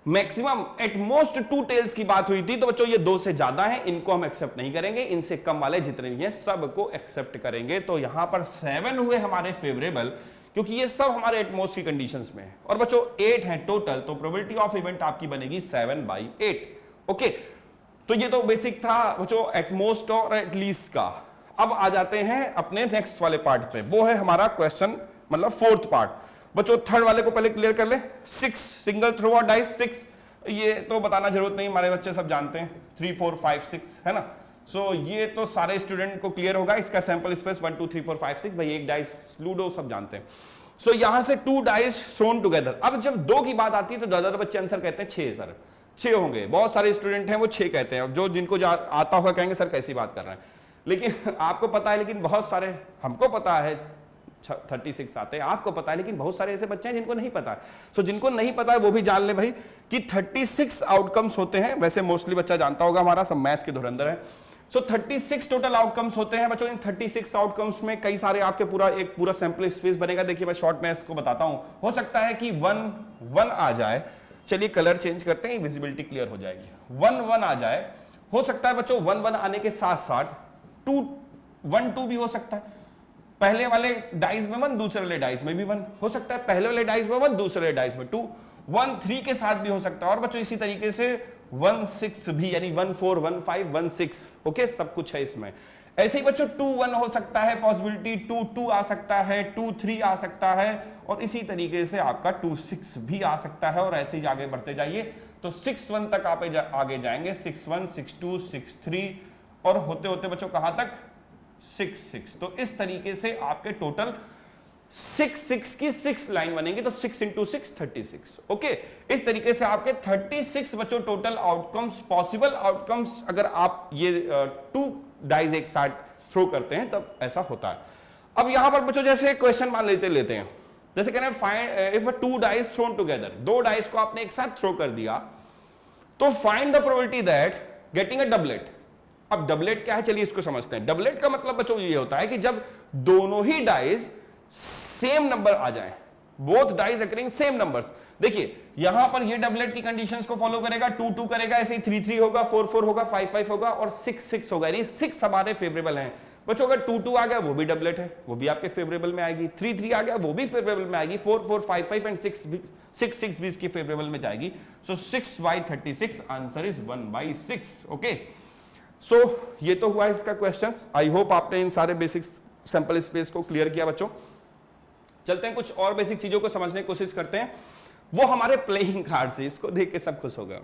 मैक्सिमम एटमोस्ट 2 टेल्स की बात हुई थी, तो बच्चों ये 2 से ज्यादा है, इनको हम एक्सेप्ट नहीं करेंगे, इनसे कम वाले जितने भी हैं सबको एक्सेप्ट करेंगे। तो यहां पर 7 हुए हमारे फेवरेबल क्योंकि ये सब हमारे एटमोस्ट की कंडीशंस में है। और बच्चों 8 है टोटल, तो प्रोबेबिलिटी ऑफ इवेंट आपकी बनेगी 7/8। ओके, तो ये तो बेसिक था बच्चों एटमोस्ट और एटलीस्ट का। अब आ जाते हैं अपने नेक्स्ट वाले पार्ट पे, वो है हमारा क्वेश्चन मतलब 4th पार्ट। बच्चों 3rd वाले को पहले क्लियर कर ले। 6 सिंगल थ्रो और डाइस 6, ये तो बताना जरूरत नहीं, हमारे बच्चे सब जानते हैं, 3 4 5 6 है ना। सो ये तो सारे स्टूडेंट को क्लियर होगा। इसका सैंपल स्पेस 1 2 3 4 5 6, भाई एक डाइस लूडो सब जानते हैं। सो यहां से 2 डाइस थ्रोन टुगेदर। अब जब 2 की बात आती है तो ज्यादातर बच्चे आंसर कहते हैं 6 सर, 6 होंगे। बहुत सारे स्टूडेंट हैं वो 6 कहते हैं, जो जिनको आता होगा कहेंगे सर कैसी बात कर रहे हैं, लेकिन आपको पता है, लेकिन बहुत सारे हमको पता है 36 आते हैं, आपको पता है, लेकिन बहुत सारे ऐसे बच्चे हैं जिनको नहीं पता है। सो जिनको नहीं पता है वो भी जान ले भाई कि 36 आउटकम्स होते हैं। वैसे मोस्टली बच्चा जानता होगा, हमारा सब मैथ्स के धुरंधर है। सो 36 टोटल आउटकम्स होते हैं बच्चों। इन 36 आउटकम्स में कई सारे आपके एक पूरा सैंपल स्पेस बनेगा। देखिए मैं शॉर्ट में इसको बताता हूं। हो सकता है कि 1 आ जाए, चलिए कलर चेंज करते हैं, विजिबिलिटी क्लियर हो जाएगी। 1 आ जाए, हो सकता है बच्चों 1 आने के साथ साथ 2 भी हो सकता है। पहले वाले डाइस में 1, दूसरे वाले डाइस में भी 1 हो सकता है। पहले वाले डाइस में 1, दूसरे वाले डाइस में 2, 1 3 के साथ भी हो सकता है। और बच्चों इसी तरीके से 1 6 भी, यानी 1 4 1 5 1 6, ओके, सब कुछ है इसमें। ऐसे ही बच्चों 2 1 हो सकता है, पॉसिबिलिटी 2 2 आ सकता है, 2 3 आ सकता है, और इसी तरीके से आपका 2 6 भी आ सकता है। और ऐसे ही आगे बढ़ते जाइए तो 6 1 तक आप आगे जाएंगे, 6 1 6 2 6 3, और होते होते बच्चों कहां तक 6 6। तो इस तरीके से आपके टोटल 6 6 की 6 लाइन बनेंगी, तो 6 × 6 36, ओके। इस तरीके से आपके 36 बच्चों टोटल आउटकम्स, पॉसिबल आउटकम्स, अगर आप ये 2 डाइज एक साथ थ्रो करते हैं तब ऐसा होता है। अब यहां पर बच्चों जैसे क्वेश्चन मान लेते हैं, जैसे कहना है find if 2 dice thrown together, 2 dice को आपने एक साथ थ्रो कर दिया, तो find the probability that getting a doublet. अब डबलेट क्या है, चलिए इसको समझते हैं। डबलेट का मतलब बच्चों ये होता है कि जब दोनों ही डाइस सेम नंबर आ जाए, both dice occurring same numbers. देखिए यहां पर ये डबलेट की कंडीशंस को फॉलो करेगा, 2 2 करेगा, ऐसे ही 3 3 होगा, 4 4 होगा, 5 5 होगा, और 6 6 होगा। यानी 6 हमारे फेवरेबल हैं बच्चों। अगर 2 2 आ गया वो भी डबलेट है, वो भी आपके फेवरेबल में आएगी। 3 3 आ गया वो भी फेवरेबल में आएगी। 4 4 5 5 एंड 6 6 भी इसकी फेवरेबल में जाएगी। सो 6/36 आंसर इज 1/6, ओके। सो ये तो हुआ इसका क्वेश्चन। आई होप आपने इन सारे बेसिक सैंपल स्पेस को क्लियर किया बच्चों। चलते हैं कुछ और बेसिक चीजों को समझने की कोशिश करते हैं। वो हमारे प्लेइंग कार्ड से, इसको देख के सब खुश हो गए।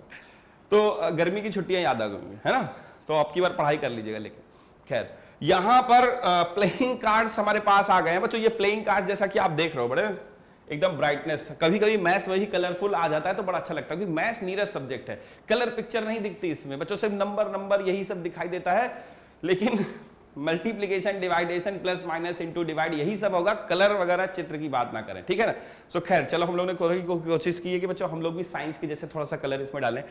तो गर्मी की छुट्टियां याद आ गई, है ना, तो आपकी बार पढ़ाई कर लीजिएगा। लेकिन खैर यहां पर प्लेइंग कार्ड्स हमारे पास आ गए हैं बच्चों। ये प्लेइंग कार्ड जैसा कि आप देख रहे हो, बड़े एकदम ब्राइटनेस, कभी कभी मैथ्स वही कलरफुल आ जाता है तो बड़ा अच्छा लगता है, क्योंकि मैथ्स नीरस सब्जेक्ट है। कलर पिक्चर नहीं दिखती इसमें बच्चों, सिर्फ नंबर यही सब दिखाई देता है। लेकिन multiplication, डिवाइडेशन, plus minus into divide, यही सब होगा। कलर वगैरह चित्र की बात ना करें, ठीक है ना। सो खैर चलो, हम लोग ने कोशिश की है कि बच्चों हम लोग भी साइंस की जैसे थोड़ा सा कलर इसमें डालें।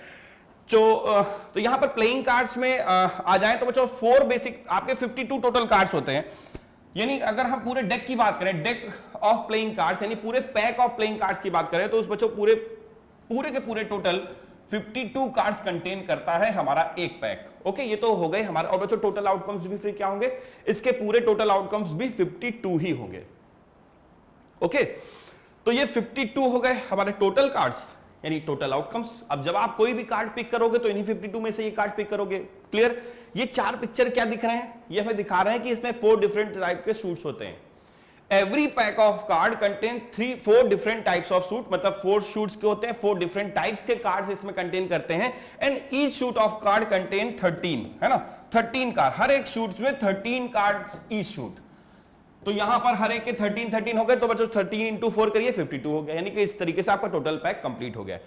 तो यहां पर प्लेइंग कार्ड्स में आ जाएं तो बच्चों 4 बेसिक आपके 52 टोटल कार्ड्स होते हैं। यानी अगर हम पूरे डेक की बात करें, डेक ऑफ प्लेइंग कार्ड्स, यानी पूरे पैक ऑफ प्लेइंग कार्ड्स की बात करें, तो उस बच्चों पूरे के पूरे टोटल 52 कार्ड्स कंटेन करता है हमारा एक पैक, ओके। ये तो हो गए हमारे। और बच्चों टोटल आउटकम्स भी फिर क्या होंगे, इसके पूरे टोटल आउटकम्स भी 52 ही होंगे, ओके। तो ये 52 हो गए हमारे टोटल कार्ड्स, यानी टोटल आउटकम्स। अब जब आप कोई भी कार्ड पिक करोगे तो इन्हीं 52 में से ये कार्ड पिक करोगे, क्लियर। ये 4 पिक्चर क्या दिख रहे हैं, ये हमें दिखा रहे हैं कि इसमें 4 डिफरेंट टाइप के सूट्स होते हैं। Every pack of card contain 4 different types of suit, मतलब 4 शूट्स के होते हैं, 4 डिफरेंट टाइप्स के कार्ड्स इसमें कंटेन करते हैं। And each shoot of card contain 13, है ना, 13 कार्ड, हर एक शूट्स में 13 कार्ड्स ईच शूट। तो यहां पर हर एक के 13 हो गए, तो बच्चों 13 × 4 करिए, 52 हो गया। यानी कि इस तरीके से आपका टोटल पैक कंप्लीट हो गया।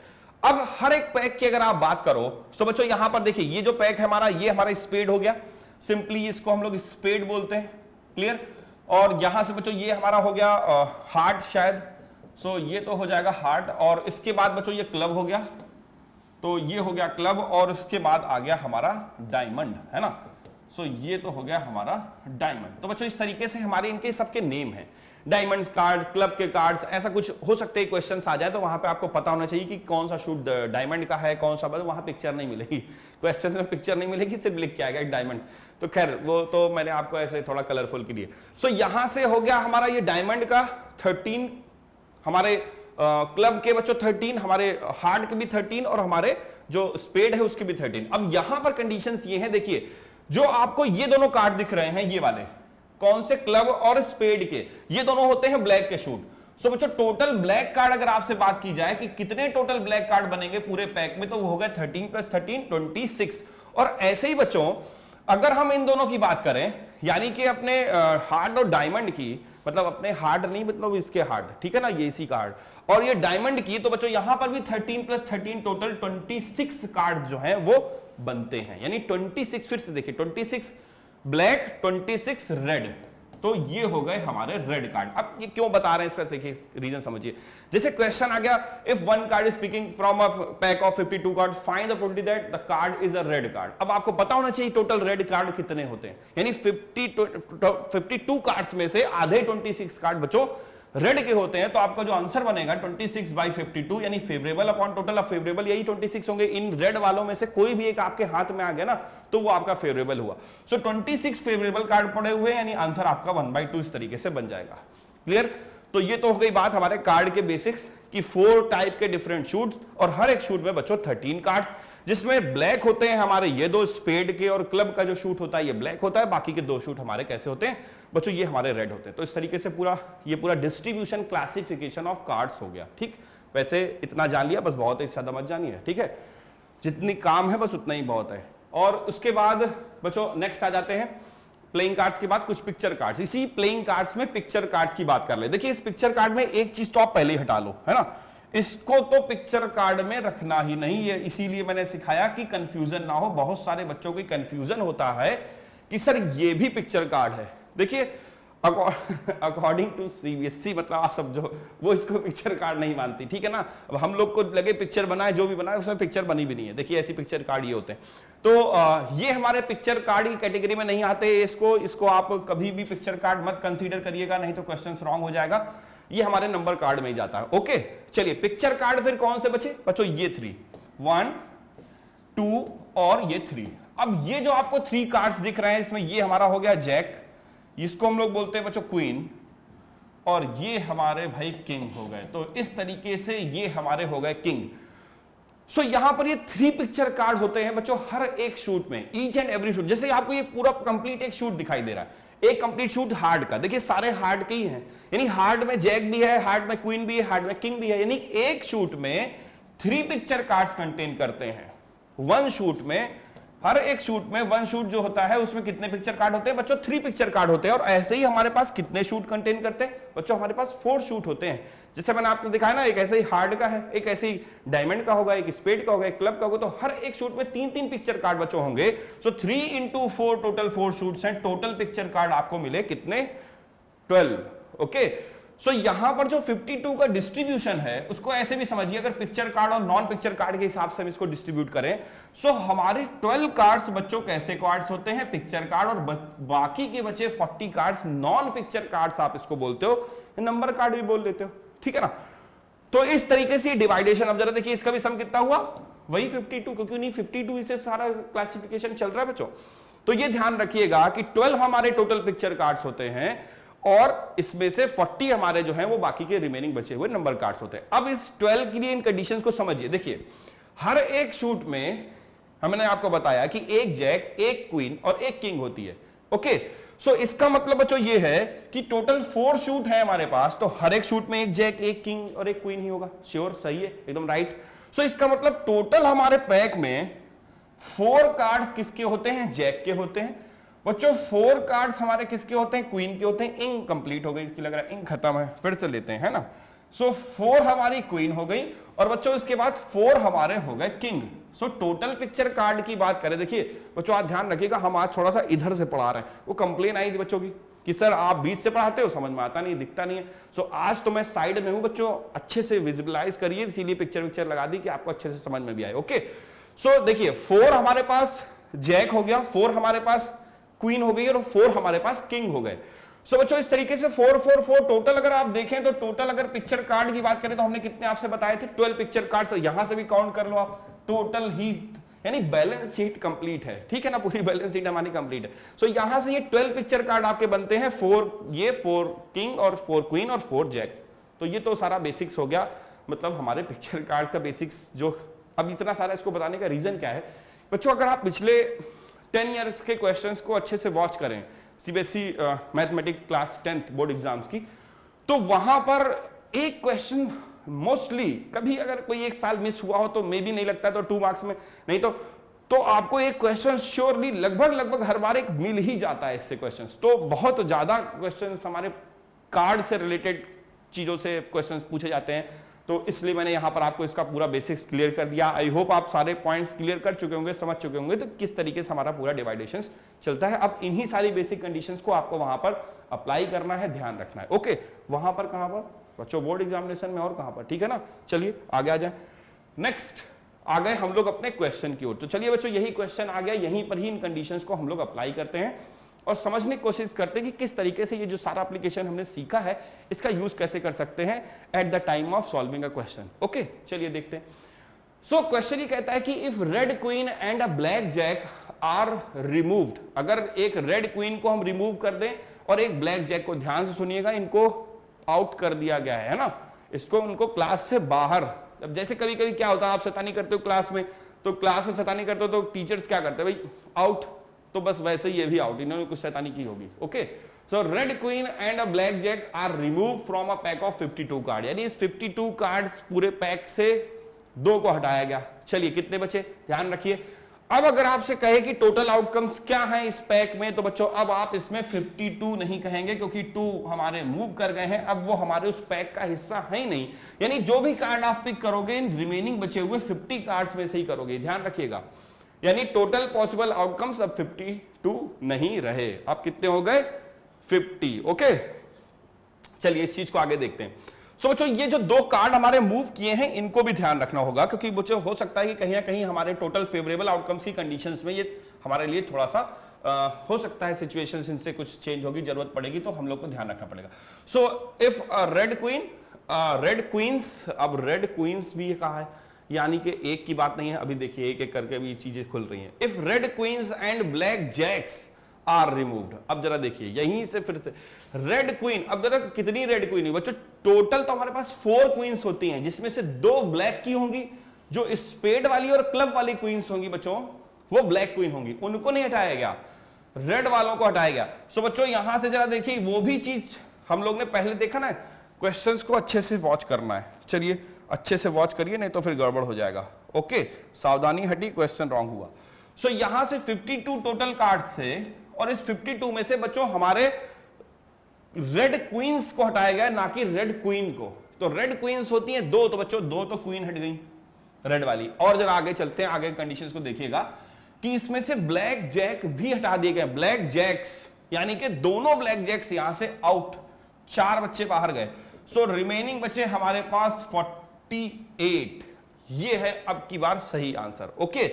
अब हर एक पैक की अगर आप बात करो तो बच्चों यहां पर देखिए, ये जो पैक है हमारा, ये हमारा स्पेड हो गया, सिंपली इसको हम लोग स्पेड बोलते हैं, क्लियर। और यहां से बच्चों ये हमारा हो गया हार्ट शायद, सो ये तो हो जाएगा हार्ट। और इसके बाद बच्चों ये क्लब हो गया, तो ये हो गया क्लब। और इसके बाद आ गया हमारा डायमंड, है ना, सो ये तो हो गया हमारा डायमंड। तो बच्चों इस तरीके से हमारे इनके सबके नेम हैं, डायमंड्स कार्ड, क्लब के कार्ड्स, ऐसा कुछ हो सकते हैं। क्वेश्चंस आ जाए तो वहां पे आपको पता होना चाहिए कि कौन सा शूट डायमंड का है, कौन सा, वहां पिक्चर नहीं मिलेगी, क्वेश्चंस में पिक्चर नहीं मिलेगी, सिर्फ लिख के आएगा डायमंड। तो खैर वो तो मैंने आपको ऐसे थोड़ा कलरफुल के लिए। सो यहां से हो गया हमारा ये डायमंड का 13, हमारे क्लब के बच्चों 13, हमारे हार्ट के भी 13, और हमारे जो स्पेड है उसके भी 13। अब यहां पर कंडीशंस ये हैं, देखिए जो आपको ये दोनों कार्ड दिख रहे हैं, ये वाले कौन से, क्लब और स्पेड के, ये दोनों होते हैं ब्लैक के शूट। सो बच्चों टोटल ब्लैक कार्ड अगर आपसे बात की जाए कि कितने टोटल ब्लैक कार्ड बनेंगे पूरे पैक में, तो वो हो गए 13 + 13 26। और ऐसे ही बच्चों अगर हम इन दोनों की बात करें, यानी कि अपने हार्ट और डायमंड की, मतलब अपने हार्ट नहीं, मतलब इसके हार्ट, ठीक है ना, ये इसी का हार्ट, और ये डायमंड की, तो बच्चों यहां पर भी 13 + 13 टोटल 26 कार्ड जो हैं वो बनते हैं। यानी 26, फिर से देखिए 26 ब्लैक, 26 रेड, तो ये हो गए हमारे रेड कार्ड। अब ये क्यों बता रहे हैं इसका देखिए रीजन समझिए। जैसे क्वेश्चन आ गया, if one card is picking from a pack of 52 card, find the probability that the card is a red card. अब आपको पता होना चाहिए टोटल रेड कार्ड कितने होते हैं, यानी 52 कार्ड्स में से आधे 26 कार्ड बच्चों रेड के होते हैं। तो आपका जो आंसर बनेगा 26/52 यानी फेवरेबल अपॉन टोटल। अब फेवरेबल यही 26 होंगे, इन रेड वालों में से कोई भी एक आपके हाथ में आ गया ना तो वो आपका फेवरेबल हुआ। सो 26 फेवरेबल कार्ड पड़े हुए यानी आंसर आपका 1/2 इस तरीके से बन जाएगा। क्लियर? तो ये तो हो गई बात हमारे कार्ड के बेसिक्स कि 4 टाइप के डिफरेंट शूट्स, और हर एक शूट में बच्चों 13 कार्ड्स, जिसमें ब्लैक होते हैं हमारे ये 2 स्पेड के, और क्लब का जो शूट होता है ये ब्लैक होता है, बाकी के 2 शूट हमारे कैसे होते हैं बच्चों, ये हमारे रेड होते हैं। तो इस तरीके से ये पूरा डिस्ट्रीब्यूशन क्लासिफिकेशन ऑफ कार्ड्स हो गया। ठीक, वैसे इतना जान लिया, बस बहुत ही ज्यादा मत जानिए, ठीक है, जितनी काम है बस उतना ही बहुत है। और उसके बाद बच्चों नेक्स्ट आ जाते हैं प्लेइंग कार्ड्स के बाद कुछ पिक्चर कार्ड्स। इसी प्लेइंग कार्ड्स में पिक्चर कार्ड्स की बात कर ले। देखिए इस पिक्चर कार्ड में एक चीज तो आप पहले ही हटा लो, है ना, इसको तो पिक्चर कार्ड में रखना ही नहीं है। इसीलिए मैंने सिखाया कि कंफ्यूजन ना हो। बहुत सारे बच्चों को कंफ्यूजन होता है कि सर ये भी पिक्चर कार्ड है। देखिए अकॉर्डिंग टू सीबीएसई मतलब आप समझो वो इसको पिक्चर कार्ड नहीं मानती, ठीक है ना। अब हम लोग को लगे पिक्चर बनाए, जो भी बनाए उसमें पिक्चर बनी भी नहीं है। देखिए ऐसी पिक्चर कार्ड ये होते हैं। तो ये हमारे पिक्चर कार्ड की कैटेगरी में नहीं आते। इसको आप कभी भी पिक्चर कार्ड मत कंसीडर करिएगा, नहीं तो क्वेश्चन रॉन्ग हो जाएगा। ये हमारे नंबर कार्ड में ही जाता है। ओके चलिए, पिक्चर कार्ड फिर कौन से बचे बच्चों, ये 3, 1, 2 और ये 3। अब ये जो आपको 3 कार्ड्स दिख रहे हैं इसमें ये हमारा हो गया जैक, इसको हम लोग बोलते हैं बच्चों क्वीन, और ये हमारे भाई किंग हो गए। तो इस तरीके से ये हमारे हो गए किंग। सो यहां पर ये 3 पिक्चर कार्ड होते हैं बच्चों हर एक शूट में, ईच एंड एवरी शूट। जैसे आपको ये पूरा कंप्लीट एक शूट दिखाई दे रहा है, एक कंप्लीट शूट हार्ड का, देखिए सारे हार्ड के ही हैं, यानी हार्ड में जैक भी है, हार्ड में क्वीन भी है, हार्ड में किंग भी है, यानी एक शूट में 3 पिक्चर कार्ड्स कंटेन करते हैं। 1 शूट में, हर एक शूट में 1 शूट जो होता है उसमें कितने पिक्चर कार्ड होते हैं बच्चों, 3 पिक्चर कार्ड होते हैं। और ऐसे ही हमारे पास कितने शूट कंटेन करते हैं बच्चों, हमारे पास 4 शूट होते हैं। जैसे मैंने आपको दिखाया ना, एक ऐसे ही हार्ड का है, एक ऐसे ही डायमंड का होगा, एक स्पेड का होगा, एक क्लब का होगा। तो हर एक शूट में 3-3 पिक्चर कार्ड बच्चों होंगे। सो 3 into 4 टोटल 4 शूट्स हैं। टोटल पिक्चर कार्ड आपको मिले कितने, 12। ओके सो यहां पर जो 52 का डिस्ट्रीब्यूशन है उसको ऐसे भी समझिए, अगर पिक्चर कार्ड और नॉन पिक्चर कार्ड के हिसाब से हम इसको डिस्ट्रीब्यूट करें, सो हमारे 12 कार्ड्स बच्चों कैसे कार्ड्स होते हैं, पिक्चर कार्ड, और बाकी के बचे 40 कार्ड्स नॉन पिक्चर कार्ड्स आप इसको बोलते हो, नंबर कार्ड भी बोल देते हो, ठीक है ना। तो इस तरीके से डिवाइडेशन। अब जरा देखिए इसका भी सम कितना हुआ, वही 52, क्योंकि नहीं 52 से सारा क्लासिफिकेशन चल रहा है बच्चों। तो ये ध्यान रखिएगा कि 12 हमारे टोटल पिक्चर कार्ड्स होते हैं, और इसमें से 40 हमारे जो हैं वो बाकी के रिमेनिंग बचे हुए नंबर कार्ड्स होते हैं। अब इस 12 के लिए इन कंडीशंस को समझिए। देखिए हर एक शूट में हमने आपको बताया कि एक जैक, एक क्वीन और एक किंग होती है। ओके सो इसका मतलब बच्चों ये है कि टोटल 4 शूट है हमारे पास, तो हर एक शूट में एक जैक, एक किंग और एक क्वीन ही होगा। श्योर, सही है, एकदम राइट। सो इसका मतलब टोटल हमारे पैक में 4 कार्ड्स किसके होते हैं, जैक के होते हैं बच्चों। 4 कार्ड्स हमारे किसके होते हैं, क्वीन के होते हैं। इंक कंप्लीट हो गई, इसकी लग रहा है इंक खत्म है, फिर से लेते हैं, है ना। सो 4 हमारी क्वीन हो गई, और बच्चों इसके बाद 4 हमारे हो गए king. So total picture card की बात करें, देखिए बच्चों आप ध्यान रखिएगा, हम आज थोड़ा सा इधर से पढ़ा रहे हैं। वो कंप्लेन आई थी बच्चों की कि सर आप बीच से पढ़ाते हो, समझ में आता नहीं, दिखता नहीं है। सो आज तो मैं साइड में हूं बच्चों, अच्छे से विजुअलाइज करिए, इसीलिए पिक्चर लगा दी कि आपको अच्छे से समझ में भी आए। ओके सो देखिए 4 हमारे पास जैक हो गया, 4 हमारे पास क्वीन हो गई, और 4 हमारे पास किंग हो गए। सो बच्चों इस तरीके से 4 4 4 टोटल अगर आप देखें तो टोटल अगर पिक्चर कार्ड की बात करें तो हमने कितने आपसे बताए थे, 12 पिक्चर कार्ड्स। यहां से भी काउंट कर लो आप, टोटल ही यानी बैलेंस शीट कंप्लीट है, ठीक है ना, पूरी बैलेंस शीट हमारी कंप्लीट है। सो यहां से ये 12 पिक्चर कार्ड आपके बनते हैं, 4 किंग और 4 क्वीन और 4 जैक। तो ये तो सारा बेसिक्स हो गया, मतलब हमारे पिक्चर कार्ड का बेसिक्स। जो अब इतना सारा इसको बताने का रीजन क्या है बच्चों, अगर आप पिछले 10 ईयर्स के क्वेश्चंस को अच्छे से वॉच करें, CBSE mathematics class 10th board exams की, तो वहां पर एक क्वेश्चन मोस्टली, कभी अगर कोई एक साल मिस हुआ हो तो मे भी नहीं लगता तो 2 मार्क्स में, नहीं तो आपको एक क्वेश्चन श्योरली लगभग हर बार एक मिल ही जाता है इससे क्वेश्चंस। तो बहुत ज्यादा क्वेश्चंस हमारे कार्ड से रिलेटेड चीजों से क्वेश्चंस पूछे जाते हैं, तो इसलिए मैंने यहां पर आपको इसका पूरा बेसिक्स क्लियर कर दिया। आई होप आप सारे पॉइंट्स क्लियर कर चुके होंगे, समझ चुके होंगे तो किस तरीके से हमारा पूरा डिवाइडेशन चलता है। अब इन्हीं सारी बेसिक कंडीशंस को आपको वहां पर अप्लाई करना है, ध्यान रखना है। ओके, वहां पर कहां पर बच्चों? बोर्ड एग्जामिनेशन में और कहां पर, ठीक है ना। चलिए आगे आ जाए। नेक्स्ट आ गए हम लोग अपने क्वेश्चन की ओर। तो चलिए बच्चों, यही क्वेश्चन आ गया, यहीं पर ही इन कंडीशंस को हम लोग अप्लाई करते हैं और समझने की कोशिश करते हैं कि किस तरीके से ये जो सारा एप्लीकेशन हमने सीखा है इसका यूज कैसे कर सकते हैं at the time of solving a question. Okay, चलिए देखते हैं। सो क्वेश्चन ये कहता है कि if red queen and a black jack are removed, अगर एक रेड क्वीन को हम रिमूव कर दें और एक ब्लैक जैक को, ध्यान से सुनिएगा, इनको आउट कर दिया गया है ना, इसको उनको क्लास से बाहर। अब जैसे कभी कभी क्या होता है, आप शैतानी करते हो क्लास में, तो क्लास में शैतानी करते हो तो टीचर्स क्या करते हैं भाई, आउट, तो बस वैसे ही ये भी आउट, इन्होंने कुछ शैतानी की होगी। Okay, so red queen and a black jack are remove from a pack of 52 card, यानी इस 52 कार्ड्स पूरे पैक से 2 को हटाया गया। चलिए कितने बचे, ध्यान रखिए। अब अगर आपसे कहे कि टोटल आउटकम्स क्या हैं इस पैक में, तो बच्चों अब आप इसमें 52 नहीं कहेंगे क्योंकि 2 हमारे मूव कर गए हैं, अब वो हमारे उस पैक का हिस्सा है ही नहीं। यानी जो भी कार्ड आप पिक करोगे इन रिमेनिंग बचे हुए 50 कार्ड्स में से ही करोगे, ध्यान रखिएगा। यानी टोटल पॉसिबल आउटकम्स अब 52 नहीं रहे, अब कितने हो गए, 50। ओके, चलिए इस चीज को आगे देखते हैं। सो बच्चों, ये जो 2 कार्ड हमारे मूव किए हैं इनको भी ध्यान रखना होगा, क्योंकि बच्चों हो सकता है कि कहीं ना कहीं हमारे टोटल फेवरेबल आउटकम्स की कंडीशंस में ये हमारे लिए थोड़ा सा हो सकता है सिचुएशंस इनसे कुछ चेंज होगी, जरूरत पड़ेगी, तो हम लोग को ध्यान रखना पड़ेगा। So if red queen, red queens, अब रेड क्वींस भी कहा है, यानी कि एक की बात नहीं है, अभी देखिए एक एक करके भी चीजें खुल रही हैं। If red queens and black jacks are removed, अब जरा देखिए यहीं से फिर से रेड क्वीन, अब जरा कितनी रेड क्वीन हुई बच्चों, टोटल तो हमारे पास 4 क्वींस होती हैं, जिसमें से 2 ब्लैक की होंगी, जो स्पेड वाली और क्लब वाली क्वींस होंगी बच्चों वो ब्लैक क्वीन होंगी, उनको नहीं हटाया गया, रेड वालों को हटाया गया। सो बच्चों यहां से जरा देखिए, वो भी चीज हम लोग ने पहले देखा ना, क्वेश्चंस को अच्छे से वॉच करना है। चलिए अच्छे से वॉच करिए, नहीं तो फिर गड़बड़ हो जाएगा। ओके, सावधानी हटी, क्वेश्चन रॉन्ग हुआ। सो यहां से 52 टोटल कार्ड्स थे और इस 52 में से बच्चों हमारे रेड क्वींस को हटाया गया, ना कि रेड क्वीन को। तो रेड क्वींस होती हैं 2, तो बच्चों 2 तो क्वीन हट गई रेड वाली। और जरा आगे चलते हैं, आगे कंडीशंस को देखिएगा कि इसमें से ब्लैक जैक भी हटा दिए गए, ब्लैक जैक्स, यानी कि दोनों ब्लैक जैक्स यहां से आउट, 4 बच्चे बाहर गए। सो रिमेनिंग बचे हमारे पास 48, ये है अब की बार सही answer. Okay,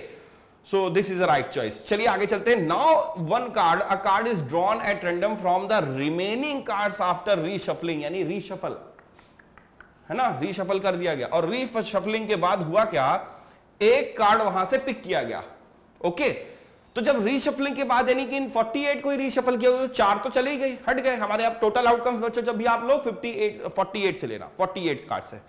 so this is the right choice. चलिए आगे चलते हैं। Now one card, a card is drawn at random from the remaining cards after reshuffling, यानी रीशफल है ना, रीशफल कर दिया गया और रीशफलिंग के बाद हुआ क्या, एक कार्ड वहां से पिक किया गया। ओके, तो जब रीशफलिंग के बाद यानी कि इन 48 को ही रीशफल किया तो 4 तो चले गए, हट गए हमारे। अब टोटल आउटकम्स बच्चों जब भी आप लो 48 से लेना, 48 कार्ड से।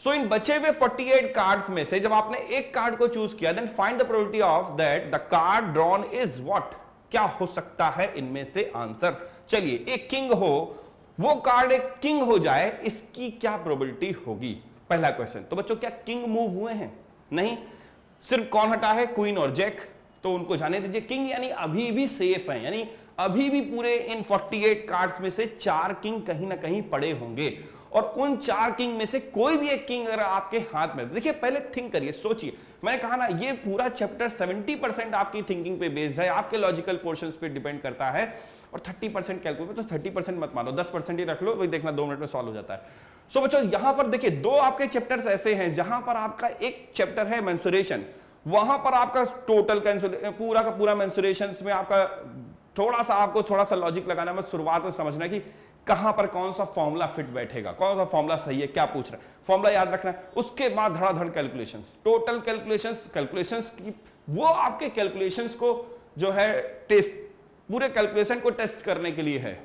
सो इन बचे हुए 48 कार्ड्स में से जब आपने एक कार्ड को चूज किया, then find the probability of that the card drawn is what, क्या हो सकता है इनमें से आंसर। चलिए, एक किंग हो, वो कार्ड एक किंग हो जाए, इसकी क्या प्रोबेबिलिटी होगी, पहला क्वेश्चन। तो बच्चों क्या किंग मूव हुए हैं, नहीं, सिर्फ कौन हटा है, क्वीन और जैक, तो उनको जाने दीजिए। किंग यानी अभी भी सेफ है, यानी अभी भी पूरे इन 48 कार्ड्स में से 4 किंग कहीं ना कहीं पड़े होंगे और उन 4 किंग में से कोई भी एक किंग अगर आपके हाथ में, देखिए पहले थिंक करिए, सोचिए। मैंने कहा ना ये पूरा चैप्टर 70% आपकी थिंकिंग पे बेस्ड है, आपके लॉजिकल पोर्शंस पे डिपेंड करता है और 30% कैलकुलेट, तो 30% मत मानो, 10% ही रख लो, वही देखना 2 मिनट में सॉल्व हो जाता है। सो बच्चों यहां पर देखिए 2 आपके चैप्टर्स ऐसे हैं जहां पर आपका एक चैप्टर है मेंसुरेशन, वहां पर आपका टोटल पूरा का पूरा मेंसुरेशंस में आपका थोड़ा सा लॉजिक लगाना है, शुरुआत में समझना कि कहां पर कौन सा फॉर्मूला फिट बैठेगा, कौन सा फॉर्मूला सही है, क्या पूछ रहा है, फॉर्मूला याद रखना है। उसके बाद धड़ाधड़ कैलकुलेशंस, टोटल कैलकुलेशंस की, वो आपके कैलकुलेशंस को जो है टेस्ट, पूरे कैलकुलेशन को टेस्ट करने के लिए है।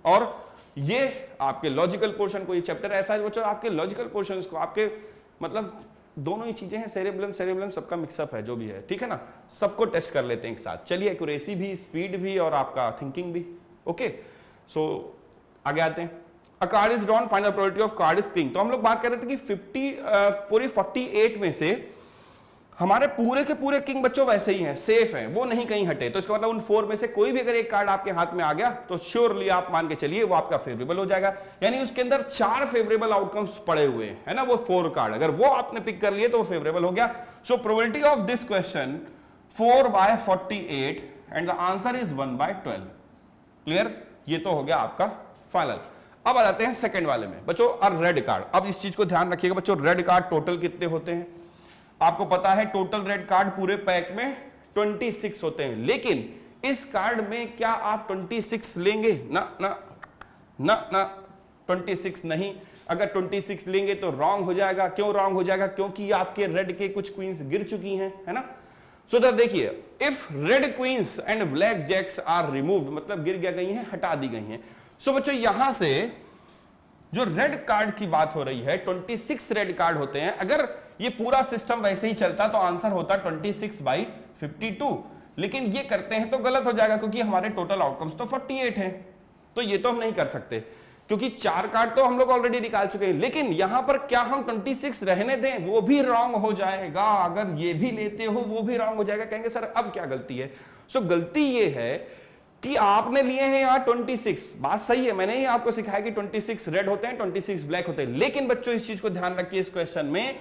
और ये आपके लॉजिकल पोर्शन को, ये चैप्टर ऐसा है बच्चों आपके लॉजिकल पोर्शंस को, आपके मतलब दोनों ही चीजें हैं, सेरेब्रम सबका मिक्सअप है जो भी है, ठीक है ना, सबको टेस्ट कर लेते हैं एक साथ। चलिए, एक्यूरेसी भी, स्पीड भी और आपका थिंकिंग भी। ओके, सो आगे आते हैं। अ card is drawn, find the probability of card is king. तो हम लोग बात कर रहे थे कि 48 में से हमारे पूरे के पूरे किंग बच्चों वैसे ही हैं, सेफ हैं, वो नहीं कहीं हटे। तो इसका मतलब उन 4 में से कोई भी अगर एक कार्ड आपके हाथ में आ गया तो श्योरली आप मान के चलिए वो आपका फेवरेबल हो जाएगा। यानी उसके अंदर 4 फेवरेबल आउटकम्स पड़े हुए हैं, है ना, वो 4 कार्ड अगर वो आपने पिक कर लिए तो वो फेवरेबल हो गया। सो probability of this question 4/48 and the answer is 1/12। Clear? ये तो हो गया आपका फाइनल। अब आ जाते हैं सेकंड वाले में बच्चों, और रेड कार्ड। अब इस चीज को ध्यान रखिएगा बच्चों, रेड कार्ड टोटल कितने होते हैं आपको पता है। टोटल रेड कार्ड पूरे पैक में 26 होते हैं, लेकिन इस कार्ड में क्या आप 26 लेंगे? ना ना ना ना, 26 नहीं। अगर 26 लेंगे तो रॉन्ग हो जाएगा। क्यों रॉन्ग हो जाएगा? क्योंकि आपके रेड के कुछ क्वींस गिर चुकी हैं, है ना। सो देखिए, if red queens and black jacks are removed, मतलब गिर गई हैं, हटा दी गई हैं। सो बच्चों यहां से जो रेड कार्ड की बात हो रही है, 26 रेड कार्ड होते हैं। अगर ये पूरा सिस्टम वैसे ही चलता तो आंसर होता 26/52, लेकिन ये करते हैं तो गलत हो जाएगा क्योंकि हमारे टोटल आउटकम्स तो 48 हैं। तो ये तो हम नहीं कर सकते क्योंकि 4 कार्ड तो हम लोग ऑलरेडी निकाल चुके हैं। लेकिन यहां पर क्या हम 26 रहने दें? वो भी रॉन्ग हो जाएगा। अगर ये भी लेते हो वो भी रॉन्ग हो जाएगा। कहेंगे सर अब क्या गलती है? सो गलती ये है कि आपने लिए हैं यहां 26, बात सही है, मैंने ही आपको सिखाया कि 26 रेड होते हैं, 26 ब्लैक होते हैं। लेकिन बच्चों इस चीज को ध्यान रखिए इस क्वेश्चन में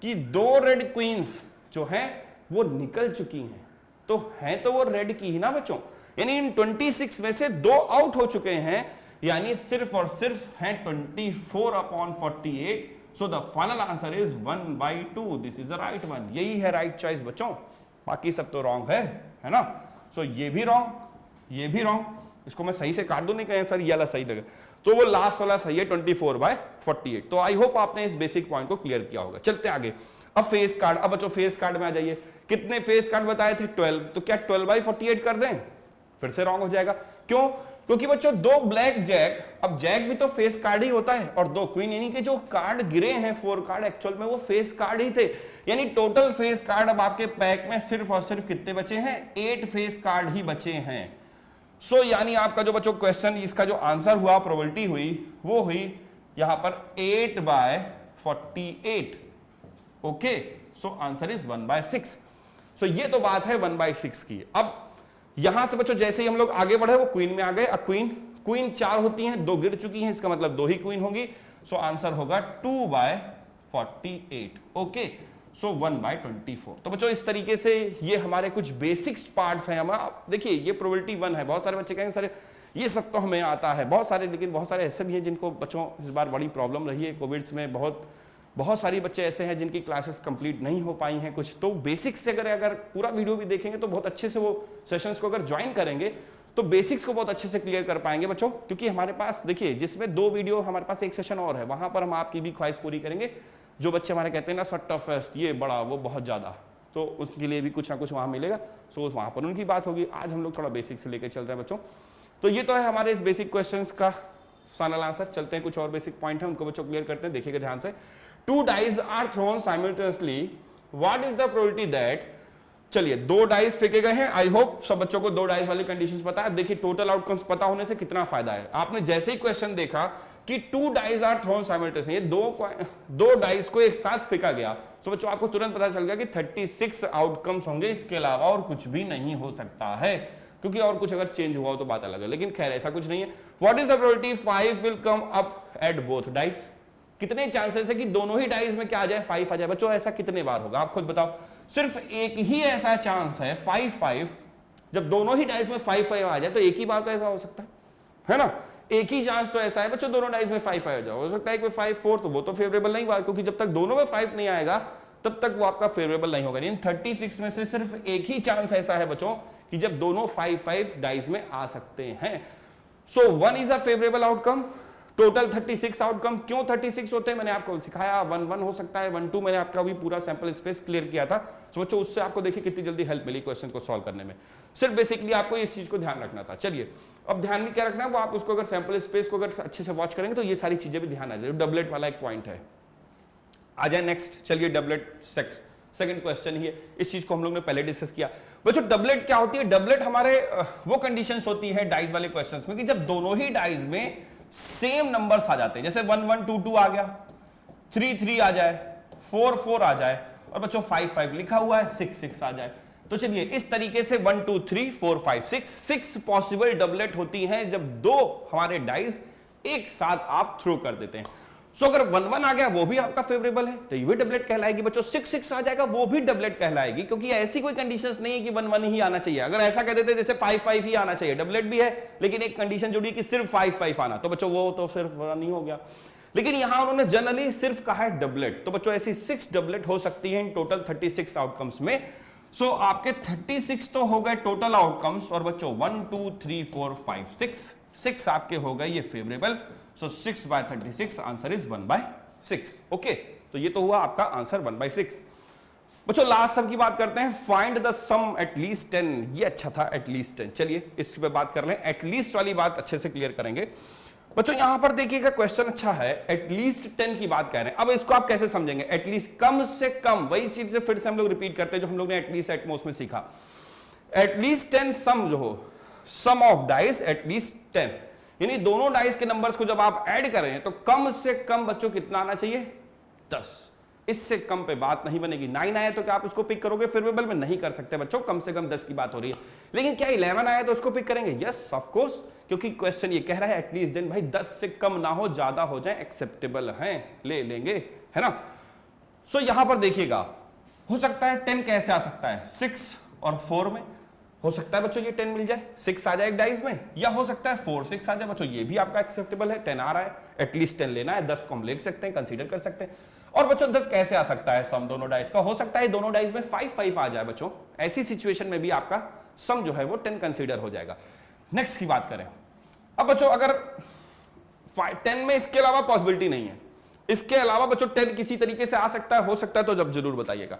कि 2 रेड क्वींस जो हैं वो निकल चुकी हैं, तो हैं तो वो रेड की ही ना बच्चों। यानी इन 26 में से 2 आउट हो चुके हैं, यानी सिर्फ और सिर्फ हैं 24/48। So the final answer is 1/2। This is the right one. यही है राइट चॉइस बच्चों, बाकी सब तो रॉन्ग है ना। सो ये भी रॉन्ग, ये भी रॉन्ग। इसको मैं सही से काट दूं, नहीं कहें सर ये वाला सही लगा, तो वो लास्ट वाला सही है 24/48। तो आई होप आपने इस बेसिक पॉइंट को क्लियर किया होगा। चलते आगे। अब फेस कार्ड। अब बच्चों फेस कार्ड में आ जाइए। कितने फेस कार्ड बताए थे? 12। तो क्या 12/48 कर दें? फिर से रॉन्ग हो जाएगा। क्यों? क्योंकि बच्चों 2 ब्लैक जैक, अब जैक भी तो फेस कार्ड ही होता है, और 2 क्वीन, यानी कि जो कार्ड गिरे हैं 4 कार्ड एक्चुअल में वो फेस कार्ड ही थे। यानी टोटल फेस कार्ड अब आपके पैक में सिर्फ और सिर्फ कितने बचे हैं? 8 फेस कार्ड ही बचे हैं। सो यानी आपका जो बच्चों क्वेश्चन, इसका जो आंसर हुआ, प्रोबेबिलिटी हुई, वो हुई यहां पर 8/48। Okay, so answer is 1/6। सो ये तो बात है 1/6 की। अब यहां से बच्चों जैसे ही हम लोग आगे बढ़े वो क्वीन में आ गए। अब क्वीन 4 होती हैं, 2 गिर चुकी हैं, इसका मतलब 2 ही क्वीन होगी। सो आंसर होगा 2/48। ओके, सो 1/24। तो बच्चों इस तरीके से ये हमारे कुछ बेसिक्स पार्ट्स हैं। हम देखिए ये प्रोबेबिलिटी 1 है। बहुत सारे बच्चे कहेंगे सर ये सब तो हमें आता है, बहुत सारे, लेकिन बहुत सारे ऐसे भी हैं जिनको बच्चों इस बार बड़ी प्रॉब्लम रही है कोविड्स में। बहुत सारी बच्चे ऐसे हैं जिनकी क्लासेस कंप्लीट नहीं हो पाई हैं कुछ। तो बेसिक्स से अगर पूरा वीडियो भी देखेंगे तो बहुत अच्छे से वो सेशंस को अगर ज्वाइन करेंगे तो बेसिक्स को बहुत अच्छे से क्लियर कर पाएंगे बच्चों। क्योंकि हमारे पास देखिए जिसमें 2 वीडियो, हमारे पास एक सेशन और है, वहां पर हम आपकी भी ख्वाहिश पूरी करेंगे। जो बच्चे हमारे कहते हैं ना सर टफेस्ट, ये बड़ा, वो बहुत ज़्यादा, तो उसके लिए भी कुछ ना कुछ वहाँ मिलेगा। सो वहाँ पर उनकी बात होगी। आज हम लोग थोड़ा बेसिक से लेकर चल रहे हैं बच्चों। तो ये तो है हमारे इस बेसिक क्वेश्चंस का फाइनल आंसर। चलते हैं कुछ और बेसिक पॉइंट है उनको बच्चों क्लियर करते हैं। देखिएगा ध्यान से। 2 dice are thrown simultaneously, what is the probability that. चलिए 2 डाइस फेंके गए हैं। आई होप सब बच्चों को 2 डाइस वाली कंडीशंस पता है। देखिए टोटल आउटकम्स पता होने से कितना फायदा है। आपने जैसे ही क्वेश्चन देखा कि 2 डाइस आर थ्रोन साइमल्टेनियसली, ये 2 डाइस को एक साथ फेंका गया, तो बच्चों आपको तुरंत पता चल गया कि 36 आउटकम्स होंगे, इसके अलावा और कुछ भी नहीं हो सकता है। क्योंकि और कुछ अगर चेंज हुआ हो तो बात अलग है, लेकिन खैर ऐसा कुछ नहीं है। What is the probability 5 will come up at both dice. कितने चांसेस है कि दोनों ही डाइस में क्या आ जाए? 5 आ जाए। बच्चों ऐसा कितने बार होगा आप खुद बताओ। सिर्फ एक ही ऐसा चांस है 5-5, जब दोनों ही डाइस में 5-5 आ जाए तो एक ही बार तो ऐसा हो सकता है ना। एक ही चांस तो ऐसा है बच्चों, दोनों डाइस में 5-5 हो जाए। हो सकता है कि 5-4, तो वो तो फेवरेबल नहीं हुआ, क्योंकि जब तक दोनों में 5 नहीं आएगा तब तक वो आपका फेवरेबल नहीं होगा। इन 36 में से सिर्फ एक ही चांस ऐसा है बच्चों कि जब दोनों 5-5 डाइस में आ सकते हैं। सो 1 is a favourable outcome. Total 36 outcome. क्यों 36 होते हैं मैंने आपको सिखाया। 1-1 हो सकता है, 1-2 मैंने आपका भी पूरा सैंपल स्पेस क्लियर किया था। तो बच्चों उससे आपको देखिए कितनी जल्दी हेल्प मिली क्वेश्चन को सॉल्व करने में। सिर्फ बेसिकली आपको इस चीज को ध्यान रखना था। चलिए अब ध्यान में क्या रखना है वो आप उसको अगर सैंपल स्पेस को अगर अच्छे से वॉच करेंगे तो ये सारी चीजें भी ध्यान आ जाए। डबलेट वाला एक पॉइंट है। आ जाए नेक्स्ट। चलिए डबलेट सेकंड क्वेश्चन ही है। इस चीज को हम लोग ने पहले डिस्कस किया। बच्चों डबलेट क्या होती है? डबलेट हमारे वो कंडीशंस होती है डाइस वाले क्वेश्चंस में कि जब दोनों ही डाइस में सेम नंबर्स आ जाते हैं, जैसे 1-1, 2-2 आ गया, 3-3 आ जाए, 4-4 आ जाए, और बच्चों 5 5 लिखा हुआ है, 6 6 आ जाए। तो चलिए इस तरीके से 1 2 3 4 5 6 पॉसिबल डबलेट होती हैं जब दो हमारे डाइस एक साथ आप थ्रो कर देते हैं। सो अगर 1 1 आ गया वो भी आपका फेवरेबल है तो ये भी डबलेट कहलाएगी। बच्चों 6 6 आ जाएगा वो भी डबलेट कहलाएगी, क्योंकि ऐसी कोई कंडीशंस नहीं है कि 1 1 ही आना चाहिए। अगर ऐसा कह देते जैसे 5 5 ही आना चाहिए, डबलेट भी है लेकिन एक कंडीशन जुड़ी कि सिर्फ 5 5 आना, तो बच्चों वो तो सिर्फ नहीं हो गया। लेकिन यहां उन्होंने जनरली सिर्फ कहा है डबलेट, तो बच्चों ऐसी 6 डबलेट हो सकती है इन टोटल 36 आउटकम्स में। सो आपके 36 तो हो गए टोटल आउटकम्स, और बच्चों 1 2 3 4 5 6 आपके हो गए ये favourable. So 6/36 answer is 1/6। Okay, तो ये तो हुआ आपका आंसर 1/6। बच्चों लास्ट सम की बात करते हैं, फाइंड द सम एटलीस्ट 10। ये अच्छा था, एटलीस्ट 10। चलिए इस पे बात कर लें, एटलीस्ट वाली बात अच्छे से क्लियर करेंगे। बच्चों यहां पर देखिएगा क्वेश्चन अच्छा है, एटलीस्ट 10 की बात कह रहे हैं। अब इसको आप कैसे समझेंगे? एटलीस्ट कम से कम, वही चीज से फिर से हम लोग रिपीट करते हैं जो हम लोग ने एटलीस्ट एटमोस्ट में सीखा। एटलीस्ट 10 सम जो हो, सम ऑफ डाइस एटलीस्ट 10, यानी दोनों डाइस के नंबर्स को जब आप ऐड करें तो कम से कम बच्चों कितना आना चाहिए? 10। इससे कम पे बात नहीं बनेगी। 9 आया तो क्या आप उसको पिक करोगे? फेवरेबल में नहीं कर सकते बच्चों, कम से कम 10 की बात हो रही है। लेकिन क्या 11 आया तो उसको पिक करेंगे? यस ऑफ कोर्स, क्योंकि क्वेश्चन ये कह रहा है एटलीस्ट देन भाई 10 से कम ना हो, ज्यादा हो जाए एक्सेप्टेबल है, ले लेंगे, है ना। सो यहां पर देखिएगा, हो सकता है 10 कैसे आ सकता है? 6 और 4 में हो सकता है बच्चों ये 10 मिल जाए, 6 आ जाए एक डाइस में, या हो सकता है 4 6 आ जाए। बच्चों ये भी आपका एक्सेप्टेबल है, 10 आ रहा है, एटलीस्ट 10 लेना है, 10 को हम ले सकते हैं, कंसीडर कर सकते हैं। और बच्चों 10 कैसे आ सकता है? सम दोनों डाइस का हो सकता है दोनों डाइस में 5 5 आ जाए बच्चों, ऐसी सिचुएशन में भी आपका सम जो है वो 10 कंसीडर हो जाएगा। नेक्स्ट की बात करें, अब बच्चों अगर 10 में इसके अलावा पॉसिबिलिटी नहीं है, इसके अलावा बच्चों 10 किसी तरीके से आ सकता है, हो सकता है, तो जब जरूर बताइएगा।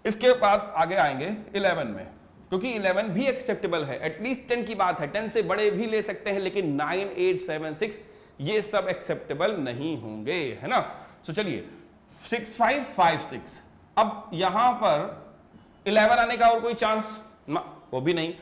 इसके बाद आगे आएंगे 11 में, क्योंकि 11 भी एक्सेप्टेबल है, एटलीस्ट 10 की बात है, 10 से बड़े भी ले सकते हैं, लेकिन 9 8 7 6 ये सब एक्सेप्टेबल नहीं होंगे, है ना। सो चलिए 6 5 5 6, अब यहां पर 11 आने का और कोई चांस ना, वो भी नहीं।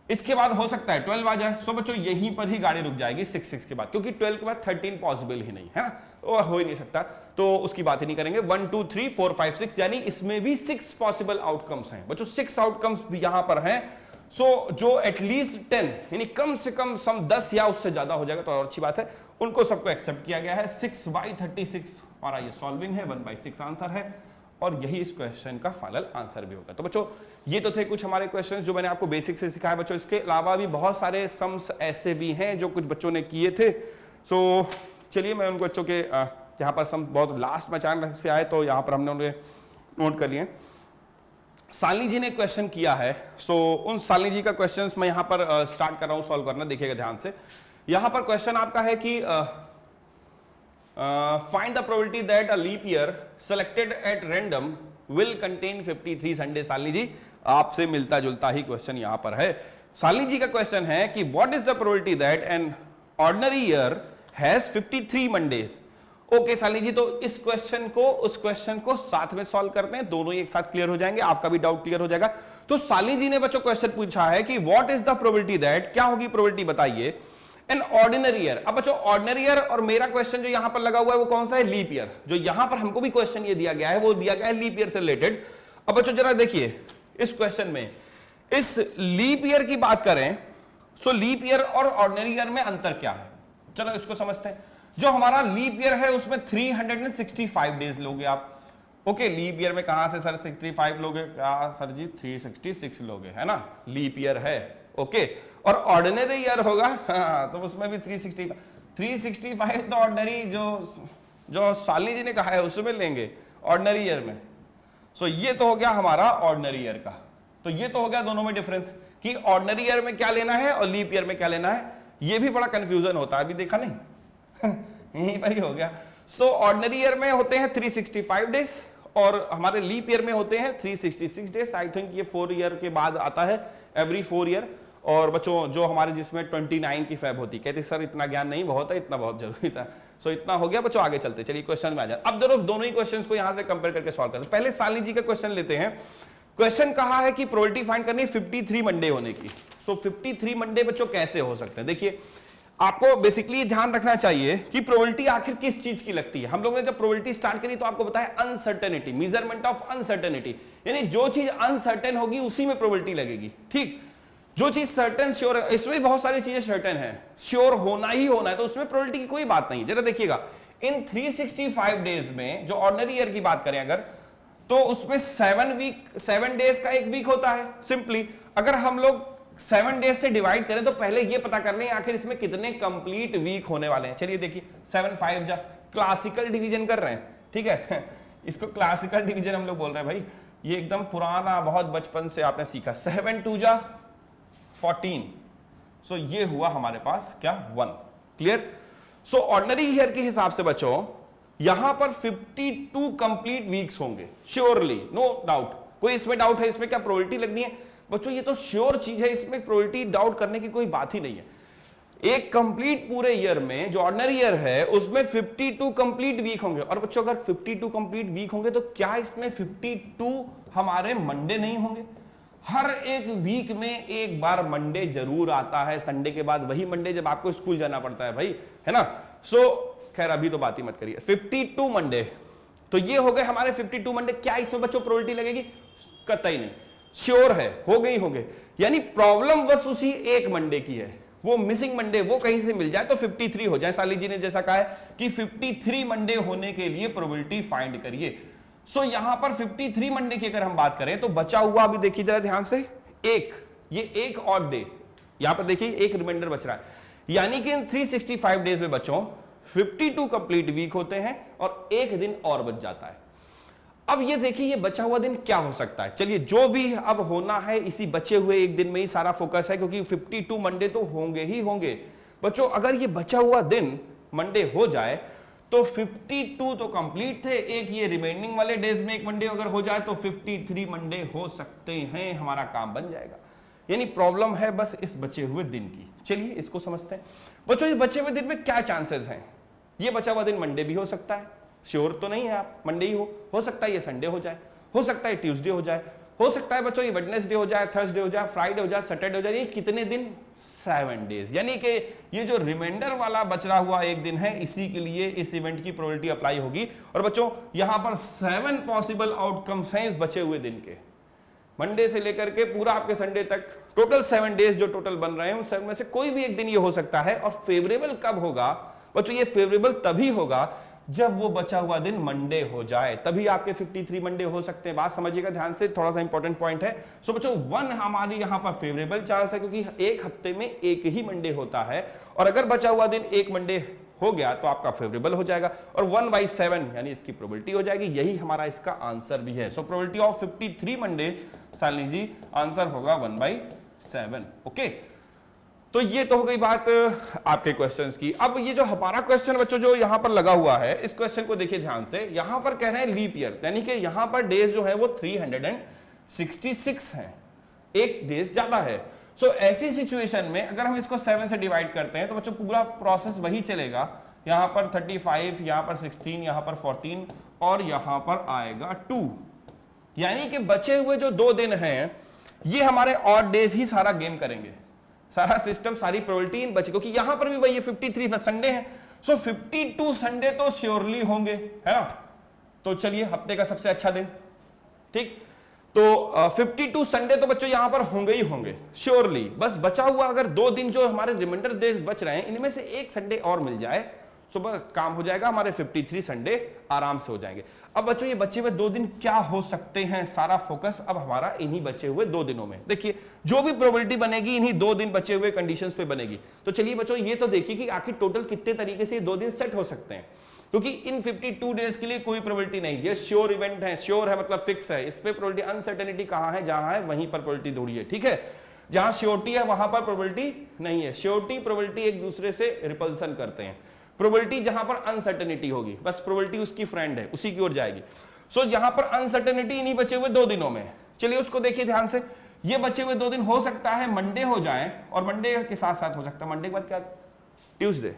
इसके बाद हो सकता है 12 आ जाए। सो बच्चों यहीं पर ही गाड़ी रुक जाएगी 6 6 के बाद, क्योंकि 12 के बाद 13 पॉसिबल ही नहीं है ना, वो हो ही नहीं सकता, तो उसकी बात ही नहीं करेंगे। 1 2 3 4 5 6, यानी इसमें भी 6 पॉसिबल आउटकम्स हैं बच्चों, 6 आउटकम्स भी यहां पर हैं। सो जो एटलीस्ट 10 यानी कम से कम सम 10 या उससे ज्यादा हो जाएगा तो और अच्छी बात है, उनको सबको एक्सेप्ट किया गया है। 6/36 हमारा ये सॉल्विंग है, 1/6 आंसर है, और यही इस क्वेश्चन का फाइनल आंसर भी होगा। तो बच्चों ये तो थे कुछ हमारे क्वेश्चंस जो मैंने आपको बेसिक से सिखाया बच्चों। इसके अलावा भी बहुत सारे सम्स ऐसे भी हैं जो कुछ बच्चों ने किए थे। सो चलिए मैं उन बच्चों के जहाँ पर सम बहुत लास्ट में अचानक से आए तो यहाँ पर हमने उन्हें नोट कर लिए। सालनी जी ने क्वेश्चन किया है, सो उन सालनी जी का क्वेश्चन मैं यहाँ पर स्टार्ट कर रहा हूँ सॉल्व करना, देखिएगा ध्यान से। यहाँ पर क्वेश्चन आपका है कि find the probability that a leap year selected at random will contain 53 Sunday. Saloni ji आपसे मिलता जुलता ही क्वेश्चन यहां पर है। सालनी जी का क्वेश्चन है कि what is the probability that an ordinary year has 53 Mondays. Okay Saloni ji, तो इस क्वेश्चन को उस क्वेश्चन को साथ में सॉल्व करते हैं, दोनों ही एक साथ क्लियर हो जाएंगे, आपका भी डाउट क्लियर हो जाएगा। तो सालनी जी ने बच्चों क्वेश्चन पूछा है कि what is the probability that, क्या होगी प्रोबेबिलिटी बताइए, एन ऑर्डिनरी ईयर। अब बच्चों ऑर्डिनरी ईयर और मेरा क्वेश्चन जो यहां पर लगा हुआ है वो कौन सा है? Leap year. जो यहां पर हमको भी क्वेश्चन ये दिया गया है वो दिया गया है लीप ईयर से रिलेटेड। अब बच्चों जरा देखिए इस क्वेश्चन में, इस लीप ईयर की बात करें, सो लीप ईयर और ऑर्डिनरी ईयर में अंतर क्या है, चलो इसको समझते हैं। जो हमारा लीप ईयर है उसमें 365 डेज लोगे आप। ओके, लीप ईयर में कहां से सर 65 लोगे? क्या सर जी 366 लोगे, है ना, लीप ईयर है। ओके, और ऑर्डिनरी ईयर होगा तो उसमें भी 365 तो ऑर्डिनरी जो सालनी जी ने कहा है उसमें लेंगे ऑर्डिनरी ईयर में। सो ये तो हो गया हमारा ऑर्डिनरी ईयर का, तो ये तो हो गया दोनों में डिफरेंस कि ऑर्डिनरी ईयर में क्या लेना है और लीप ईयर में क्या लेना है। ये भी बड़ा कंफ्यूजन होता है, अभी देखा नहीं यहीं पर ही हो गया। सो ऑर्डिनरी ईयर में होते हैं 365 डेज और हमारे लीप ईयर में होते हैं 366 डेज। आई थिंक ये 4 ईयर के बाद आता है, एवरी 4 ईयर। और बच्चों जो हमारे जिसमें 29 की फेब होती, कहते सर इतना ज्ञान नहीं बहुत है, इतना बहुत जरूरी था। सो इतना हो गया बच्चों, आगे चलते चलिए क्वेश्चन में आ जाए। अब दोनों ही क्वेश्चंस को यहां से कंपेयर करके सॉल्व करते हैं। पहले सालनी जी का क्वेश्चन लेते हैं। क्वेश्चन कहा है कि प्रोबेबिलिटी फाइंड करनी 53 मंडे होने की। सो 53 मंडे बच्चों कैसे हो सकते हैं? देखिए आपको बेसिकली ध्यान रखना चाहिए कि प्रोबेबिलिटी आखिर किस चीज की लगती है। हम लोग ने जब प्रोबेबिलिटी स्टार्ट करी तो आपको बताया अनसर्टेनिटी, मेजरमेंट ऑफ अनसर्टेनिटी, यानी जो चीज अनसर्टेन होगी उसी में प्रोबेबिलिटी लगेगी। ठीक, जो चीज सर्टेन श्योर, इसमें बहुत सारी चीजें सर्टेन है, श्योर होना ही होना है, तो उसमें प्रोबेबिलिटी की कोई बात नहीं। जरा देखिएगा, इन 365 डेज में जो ऑर्डिनरी ईयर की बात करें अगर, तो उसमें 7 डेज का एक वीक होता है। सिंपली अगर हम लोग 7 डेज से डिवाइड करें तो पहले ये पता कर लें आखिर इसमें कितने कंप्लीट वीक होने वाले हैं। चलिए देखिए, 7 5 जा, क्लासिकल डिवीजन कर रहे हैं, ठीक है इसको क्लासिकल डिवीजन हम लोग बोल रहे हैं भाई, ये एकदम पुराना, बहुत बचपन से आपने सीखा। 7 2 जा 14, सो ये हुआ हमारे पास क्या 1। क्लियर? सो ऑर्डिनरी ईयर के हिसाब से बच्चों यहां पर 52 कंप्लीट वीक्स होंगे, श्योरली, नो डाउट। कोई इसमें डाउट है? इसमें क्या प्रोबेबिलिटी लगनी है? बच्चों ये तो श्योर चीज है, इसमें प्रोबेबिलिटी डाउट करने की कोई बात ही नहीं है। एक कंप्लीट पूरे ईयर में जो ऑर्डिनरी ईयर है उसमें 52 कंप्लीट वीक होंगे। और बच्चों अगर 52 कंप्लीट वीक होंगे तो क्या इसमें 52 हमारे मंडे नहीं होंगे? हर एक वीक में एक बार मंडे जरूर आता है, संडे के बाद वही मंडे जब आपको स्कूल जाना पड़ता है भाई, है ना। सो खैर अभी तो बात ही मत करिए। 52 मंडे, तो ये हो गए हमारे 52 मंडे। क्या इसमें बच्चों प्रोबेबिलिटी लगेगी? कतई नहीं, श्योर है, हो गई होंगे। यानी प्रॉब्लम बस उसी एक मंडे की है, वो मिसिंग मंडे वो कहीं से मिल जाए तो 53 हो जाए। साली जी ने जैसा कहा है कि 53 मंडे होने के लिए प्रोबेबिलिटी फाइंड करिए। सो यहां पर 53 मंडे की अगर हम बात करें तो बचा हुआ, अभी देखिए जरा ध्यान से, ये एक और डे, यहां पर देखिए एक रिमाइंडर बच रहा है, यानी कि इन 365 डेज में बच्चों 52 कंप्लीट वीक होते हैं और एक दिन और बच जाता है। अब ये देखिए ये बचा हुआ दिन क्या हो सकता है। चलिए जो भी अब होना है इसी बचे हुए एक दिन में ही सारा फोकस है, क्योंकि 52 मंडे तो होंगे ही होंगे। बच्चों अगर ये बचा हुआ दिन मंडे हो जाए तो 52 तो कंप्लीट थे, एक ये रिमेनिंग वाले डेज में एक मंडे अगर हो जाए तो 53 मंडे हो सकते हैं, हमारा काम बन जाएगा। यानी प्रॉब्लम है बस इस बचे हुए दिन की। चलिए इसको समझते हैं। बच्चों इस बचे हुए दिन में क्या चांसेस हैं? ये बचा हुआ दिन मंडे भी हो सकता है, श्योर तो नहीं है आप, मंडे ही हो सकता है ये संडे हो जाए, हो सकता है ट्यूसडे हो जाए, हो सकता है बच्चों ये वेडनेसडे हो जाए, थर्सडे हो जाए, फ्राइडे हो जाए, सैटरडे हो जाए। ये कितने दिन? 7 डेज। यानी कि ये जो रिमाइंडर वाला बच रहा हुआ एक दिन है, इसी के लिए इस इवेंट की प्रोबेबिलिटी अप्लाई होगी। और बच्चों यहां पर 7 पॉसिबल आउटकम्स हैं इस बचे हुए दिन के, मंडे से लेकर के पूरा आपके संडे तक, टोटल 7 डेज जो टोटल बन रहे हैं उन 7 में से कोई भी एक दिन ये हो सकता है। और फेवरेबल कब होगा बच्चों? ये फेवरेबल तभी होगा जब वो बचा हुआ दिन मंडे हो जाए, तभी आपके 53 मंडे हो सकते हैं। बात समझिएगा ध्यान से, थोड़ा सा इंपॉर्टेंट पॉइंट है। सो बच्चों 1 हमारी यहां पर फेवरेबल चांस है, क्योंकि एक हफ्ते में एक ही मंडे होता है, और अगर बचा हुआ दिन एक मंडे हो गया तो आपका फेवरेबल हो जाएगा, और 1/7 यानी इसकी प्रोबेबिलिटी हो जाएगी। यही हमारा इसका आंसर भी है। So probability of 53 Monday, Shalini ji answer होगा 1/7। ओके, तो ये तो हो गई बात आपके क्वेश्चंस की। अब ये जो हमारा क्वेश्चन बच्चों जो यहां पर लगा हुआ है, इस क्वेश्चन को देखिए ध्यान से। यहां पर कह रहे हैं लीप ईयर, यानी कि यहां पर डेज जो है वो 366 हैं, एक डेज ज्यादा है। सो ऐसी सिचुएशन में अगर हम इसको 7 से डिवाइड करते हैं तो बच्चों पूरा प्रोसेस वही चलेगा। यहां पर 35, यहां पर 16, यहां पर 14 और यहां पर आएगा 2, यानी कि बचे हुए जो 2 दिन हैं ये हमारे ऑड डेज ही सारा गेम करेंगे, सारा सिस्टम, सारी प्रोबेबिलिटी इन बचे, क्योंकि यहां पर भी वही 53 संडे है। सो 52 संडे तो श्योरली होंगे, है ना। तो चलिए हफ्ते का सबसे अच्छा दिन, ठीक, तो 52 संडे तो बच्चों यहां पर होंगे ही होंगे श्योरली। बस बचा हुआ अगर 2 दिन जो हमारे रिमाइंडर डेज बच रहे हैं इनमें से एक संडे और मिल जाए तो बस काम हो जाएगा, हमारे 53 संडे आराम से हो जाएंगे। अब बच्चों ये बचे हुए 2 दिन क्या हो सकते हैं, सारा फोकस अब हमारा इन्हीं बचे हुए 2 दिनों में। देखिए जो भी प्रोबेबिलिटी बनेगी इन्हीं 2 दिन बचे हुए कंडीशंस पे बनेगी। तो चलिए बच्चों ये तो देखिए कि आखिर टोटल कितने तरीके से 2 दिन सेट हो सकते हैं, क्योंकि इन 52 डेज के लिए कोई प्रोबेबिलिटी नहीं, ये श्योर इवेंट है, श्योर है मतलब फिक्स है। इस पे प्रोबेबिलिटी, अनसर्टेनिटी कहां है? जहां है वहीं पर प्रोबेबिलिटी ढूंढिए, ठीक है। जहां श्योरिटी है वहां पर प्रोबेबिलिटी नहीं है। श्योरिटी प्रोबेबिलिटी एक दूसरे से रिपल्सन करते हैं। प्रोबेबिलिटी जहां पर अनसर्टेनिटी होगी, बस प्रोबेबिलिटी उसकी फ्रेंड है, उसी की ओर जाएगी। सो यहां पर अनसर्टेनिटी इन्हीं बचे हुए 2 दिनों में। चलिए उसको देखिए ध्यान से। ये बचे हुए 2 दिन हो सकता है मंडे हो जाए, और मंडे के साथ साथ हो सकता है, मंडे के बाद क्या? ट्यूसडे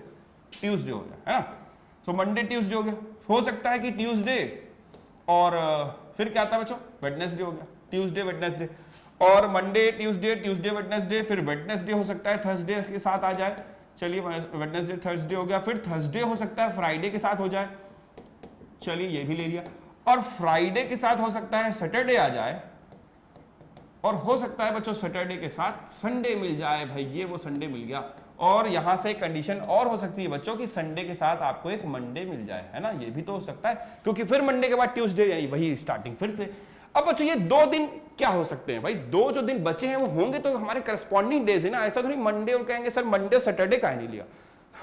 हो गया, है ना। तो मंडे ट्यूसडे हो गया, हो सकता है कि ट्यूसडे और फिर क्या था बच्चों? वेडनेसडे हो गया, ट्यूसडे वेडनेसडे, और मंडे ट्यूसडे, ट्यूसडे वेडनेसडे, फिर वेडनेसडे हो सकता है थर्सडे के साथ आ जाए। चलिए वेडनेसडे थर्सडे हो गया, फिर थर्सडे हो सकता है फ्राइडे के साथ हो जाए, चलिए ये भी ले लिया, और फ्राइडे के साथ हो सकता है सैटरडे आ जाए, और हो सकता है बच्चों सैटरडे के साथ संडे मिल जाए। भाई ये वो संडे मिल गया, और यहां से कंडीशन और हो सकती है बच्चों कि संडे के साथ आपको एक मंडे मिल जाए, है ना, ये भी तो हो सकता है, क्योंकि फिर मंडे के बाद ट्यूसडे यानी वही स्टार्टिंग फिर से। अब बच्चों ये 2 दिन क्या हो सकते हैं भाई, 2 जो दिन बचे हैं वो होंगे तो हमारे करस्पॉन्डिंग डेज है ना, ऐसा थोड़ी मंडे और कहेंगे सर मंडे और सैटरडे का नहीं लिया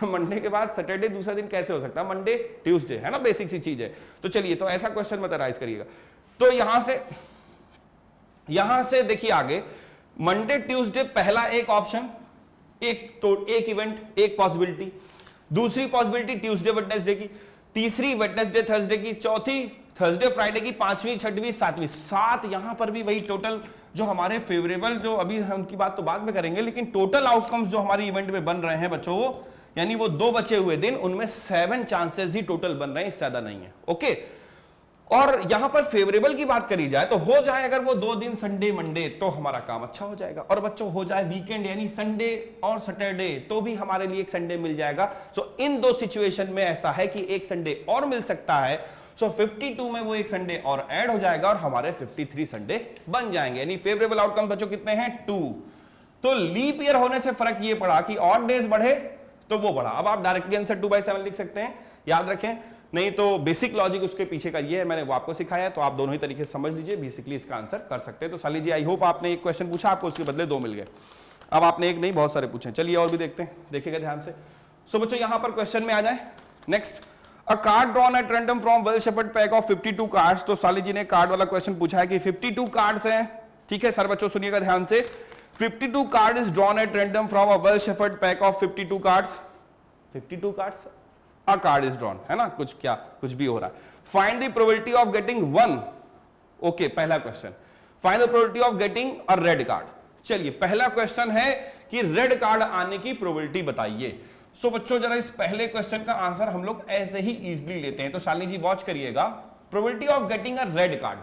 मंडे के बाद सैटरडे दूसरा दिन कैसे हो सकता है, मंडे ट्यूसडे, है ना, बेसिक सी चीज है। तो चलिए, तो ऐसा क्वेश्चन मत राइज करिएगा। तो यहां से देखिए आगे, मंडे ट्यूसडे पहला एक ऑप्शन, एक इवेंट, एक पॉसिबिलिटी, दूसरी पॉसिबिलिटी ट्यूसडे वेडनेसडे की, तीसरी वेडनेसडे थर्सडे की, चौथी थर्सडे फ्राइडे की, पांचवी छठवीं सातवीं, 7 यहां पर भी वही टोटल जो हमारे फेवरेबल, जो अभी हम उनकी बात तो बाद में करेंगे, लेकिन टोटल आउटकम्स जो हमारे इवेंट में बन रहे हैं बच्चों, वो यानी वो 2 बचे हुए दिन, उनमें 7 चांसेस ही टोटल बन रहे हैं, इससे ज्यादा नहीं है। ओके, और यहां पर फेवरेबल की बात करी जाए तो हो जाए अगर वो 2 दिन संडे मंडे तो हमारा काम अच्छा हो जाएगा, और बच्चों हो जाए वीकेंड यानी संडे और सैटरडे तो भी हमारे लिए एक संडे मिल जाएगा। सो इन 2 सिचुएशन में ऐसा है कि एक संडे और मिल सकता है, सो 52 में वो एक संडे और ऐड हो जाएगा और हमारे 53 संडे बन जाएंगे, यानी फेवरेबल आउटकम बच्चों कितने हैं, 2। तो लीप ईयर होने से फर्क ये पड़ा कि ऑड डेज बढ़े तो वो बढ़ा। अब आप डायरेक्टली आंसर 2/7 लिख सकते हैं, याद रखें, नहीं तो बेसिक लॉजिक उसके पीछे का ये है, मैंने वो आपको सिखाया, तो आप दोनों ही तरीके से समझ लीजिए, बेसिकली इसका आंसर कर सकते हैं। तो साली जी आई होप आपने एक क्वेश्चन पूछा, आपको उसके बदले 2 मिल गए। अब आपने एक नहीं बहुत सारे पूछे, चलिए और भी देखते हैं, देखिएगा ध्यान से। सो बच्चों यहां पर क्वेश्चन में आ जाए next, a card drawn at random from well shuffled pack of 52 cards. तो साली जी ने कार्ड वाला क्वेश्चन पूछा है कि 52 कार्ड्स हैं, ठीक है सर बच्चों सुनिएगा ध्यान से, 52 card is drawn at random from a well shuffled pack of 52 cards, 52 cards, a card is drawn, है ना, कुछ भी हो रहा है। Find the probability of getting 1, okay पहला question, find the probability of getting a red card. चलिए पहला क्वेश्चन है कि रेड कार्ड आने की प्रोबेबिलिटी बताइए। सो बच्चों जरा इस पहले क्वेश्चन का आंसर हम लोग ऐसे ही इजीली लेते हैं, तो शालिनी जी वॉच करिएगा, probability of getting a red card,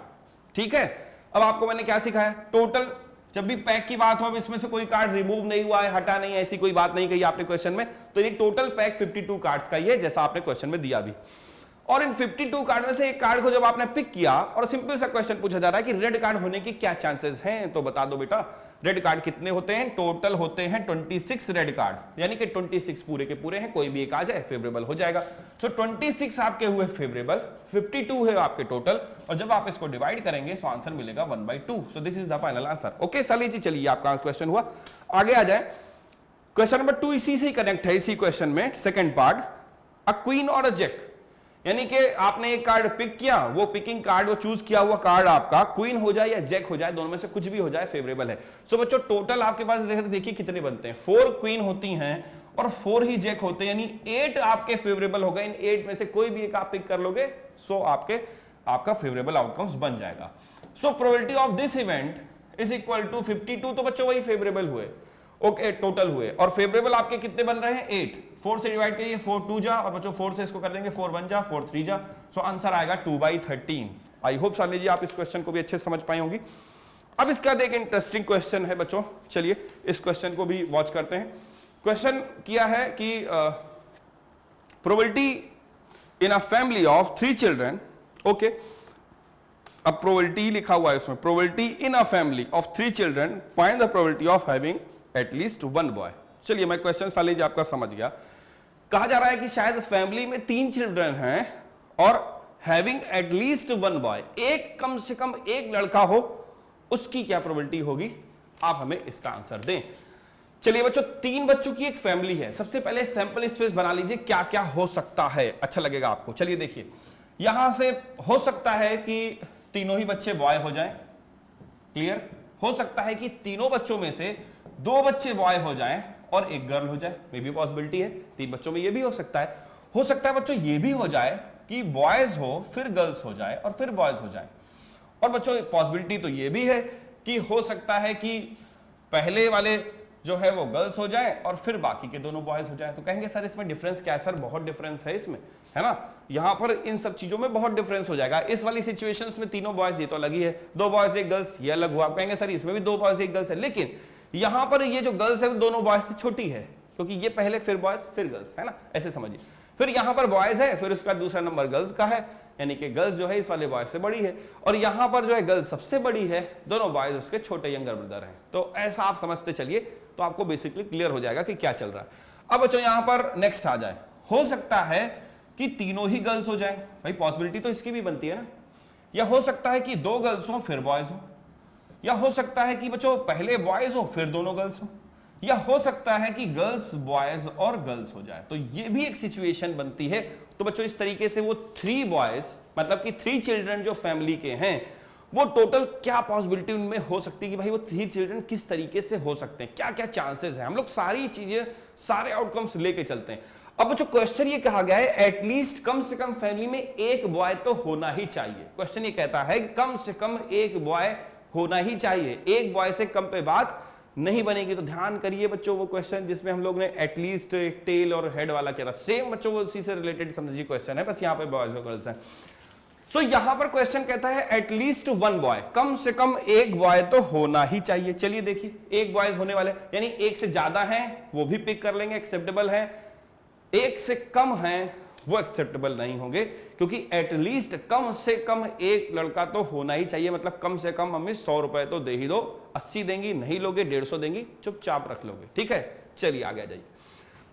ठीक है। अब आपको मैंने क्या सिखाया, टोटल जब भी पैक की बात हो, अब इसमें से कोई कार्ड रिमूव नहीं हुआ है, हटा नहीं, ऐसी कोई बात नहीं कही आपने क्वेश्चन में, तो ये टोटल पैक 52 कार्ड्स का ही है, जैसा आपने क्वेश्चन में दिया भी। और इन 52 कार्ड में से एक कार्ड को जब आपने पिक किया और सिंपल सा क्वेश्चन पूछा जा रहा है कि रेड कार्ड होने की क्या चांसेस हैं, तो बता दो बेटा, रेड कार्ड कितने होते हैं, टोटल होते हैं 26 रेड कार्ड, यानी कि 26 पूरे के पूरे हैं, कोई भी एक आ जाए फेवरेबल हो जाएगा। सो 26 आपके हुए फेवरेबल, 52 है आपके टोटल, और जब आप इसको डिवाइड करेंगे सो आंसर मिलेगा 1/2। So this is the final answer. Okay साली जी, चलिए आपका क्वेश्चन हुआ, आगे आ जाए। क्वेश्चन नंबर 2 इसी से कनेक्ट है, इसी क्वेश्चन में सेकंड पार्ट, अ क्वीन और अ जैक, यानी कि आपने एक कार्ड पिक किया, वो पिकिंग कार्ड, वो चूज किया हुआ कार्ड आपका क्वीन हो जाए या जैक हो जाए, दोनों में से कुछ भी हो जाए फेवरेबल है। सो बच्चों टोटल आपके पास देखिए कितने बनते हैं, 4 क्वीन होती हैं और 4 ही जैक होते हैं, यानी 8 आपके फेवरेबल हो गए। इन 8 में से कोई भी एक आप पिक कर लोगे, सो आपका फेवरेबल आउटकम्स बन जाएगा। So probability of this event is equal to 52, तो बच्चों वही फेवरेबल हुए, ओके टोटल हुए, और फेवरेबल आपके कितने बन रहे हैं, 8, 4 से डिवाइड करिए, 4 2 जा, और बच्चों 4 से इसको कर देंगे 4 1 जा, 4 3 जा, सो आंसर आएगा 2/13। आई होप शालिनी जी आप इस क्वेश्चन को भी अच्छे से समझ पाई होंगी। अब इसका एक इंटरेस्टिंग क्वेश्चन है बच्चों, चलिए इस क्वेश्चन को भी वॉच करते हैं। क्वेश्चन किया है कि probability in a family of 3 children, okay, अब प्रोबेबिलिटी लिखा हुआ है इसमें, probability in a family of 3 children, find the probability of having at least 1 boy. चलिए मैं क्वेश्चन साली जी आपका समझ गया। कहा जा रहा है कि शायद फैमिली में 3 चिल्ड्रन हैं और हैविंग एटलीस्ट 1 बॉय, एक कम से कम एक लड़का हो, उसकी क्या प्रोबेबिलिटी होगी, आप हमें इसका आंसर दें। चलिए बच्चों 3 बच्चों की एक फैमिली है, सबसे पहले सैंपल स्पेस बना लीजिए, क्या क्या हो सकता है, अच्छा लगेगा आपको। चलिए देखिए, यहां से हो सकता है कि तीनों ही बच्चे बॉय हो जाएं, क्लियर, हो सकता है कि तीनों बच्चों में से 2 बच्चे बॉय हो जाएं और एक गर्ल हो जाए, मे भी पॉसिबिलिटी है, 3 बच्चों में ये भी हो सकता है बच्चों ये भी हो जाए कि बॉयज हो फिर गर्ल्स हो जाए और फिर बॉयज हो जाए, और बच्चों पॉसिबिलिटी तो ये भी है कि हो सकता है कि पहले वाले जो है वो गर्ल्स हो जाए और फिर बाकी के दोनों बॉयज हो जाए। तो कहेंगे सर इसमें डिफरेंस क्या है, सर बहुत डिफरेंस है इसमें, है ना, यहां पर इन सब चीजों में बहुत डिफरेंस हो जाएगा। इस वाली सिचुएशंस में तीनों बॉयज ये तो अलग ही है, 2 बॉयज 1 गर्ल्स ये अलग हुआ, आप कहेंगे सर इसमें भी 2 बॉयज 1 गर्ल्स है, लेकिन यहां पर ये जो गर्ल्स है वो दोनों बॉयज से छोटी है, क्योंकि ये पहले फिर बॉयज फिर गर्ल्स है ना, ऐसे समझिए। फिर यहां पर बॉयज है, फिर उसका दूसरा नंबर गर्ल्स का है, यानी कि गर्ल्स जो है इस वाले बॉयज से बड़ी है, और यहां पर जो है गर्ल्स सबसे बड़ी है, दोनों बॉयज उसके छोटे यंगर ब्रदर हैं। तो ऐसा आप समझते चलिए तो आपको बेसिकली क्लियर हो जाएगा कि क्या चल रहा है। अब बच्चों यहां पर नेक्स्ट आ जाए, हो सकता है कि तीनों ही गर्ल्स हो जाए, भाई पॉसिबिलिटी तो इसकी भी बनती है ना, या हो सकता है कि दो गर्ल्स हो फिर बॉयज हो, या हो सकता है कि बच्चों पहले बॉयज हो फिर दोनों गर्ल्स हो, या हो सकता है कि गर्ल्स बॉयज और गर्ल्स हो जाए, तो ये भी एक सिचुएशन बनती है। तो बच्चों इस तरीके से वो 3 बॉयज मतलब कि 3 चिल्ड्रन जो फैमिली के हैं, वो टोटल क्या पॉसिबिलिटी उनमें हो सकती है कि भाई वो 3 चिल्ड्रन किस तरीके से हो सकते हैं, क्या क्या चांसेस हैं, हम लोग सारी चीजें सारे आउटकम्स लेके चलते हैं। अब बच्चों क्वेश्चन ये कहा गया है एटलीस्ट कम से कम फैमिली में एक बॉय तो होना ही चाहिए। क्वेश्चन ये कहता है कि कम से कम एक बॉय होना ही चाहिए, एक बॉय से कम पे बात नहीं बनेगी। तो ध्यान करिए बच्चों वो क्वेश्चन जिसमें हम लोग ने एटलीस्ट एक टेल और हेड वाला किया था, सेम बच्चों वो उसी से रिलेटेड समझिए क्वेश्चन है, बस यहाँ पे बॉयज और गर्ल्स हैं। सो यहां पर क्वेश्चन कहता है एटलीस्ट 1 बॉय, कम से कम एक बॉय तो होना ही चाहिए। चलिए देखिए एक बॉयज होने वाले, यानी एक से ज्यादा है वो भी पिक कर लेंगे, एक्सेप्टेबल है, एक से कम है वो एक्सेप्टेबल नहीं होंगे, क्योंकि एटलीस्ट कम से कम एक लड़का तो होना ही चाहिए। मतलब कम से कम मम्मी 100 रुपए तो दे ही दो, 80 देंगी, नहीं लोगे 150 देंगी, चुपचाप रख लोगे, ठीक है। चलिए आगे जाइए।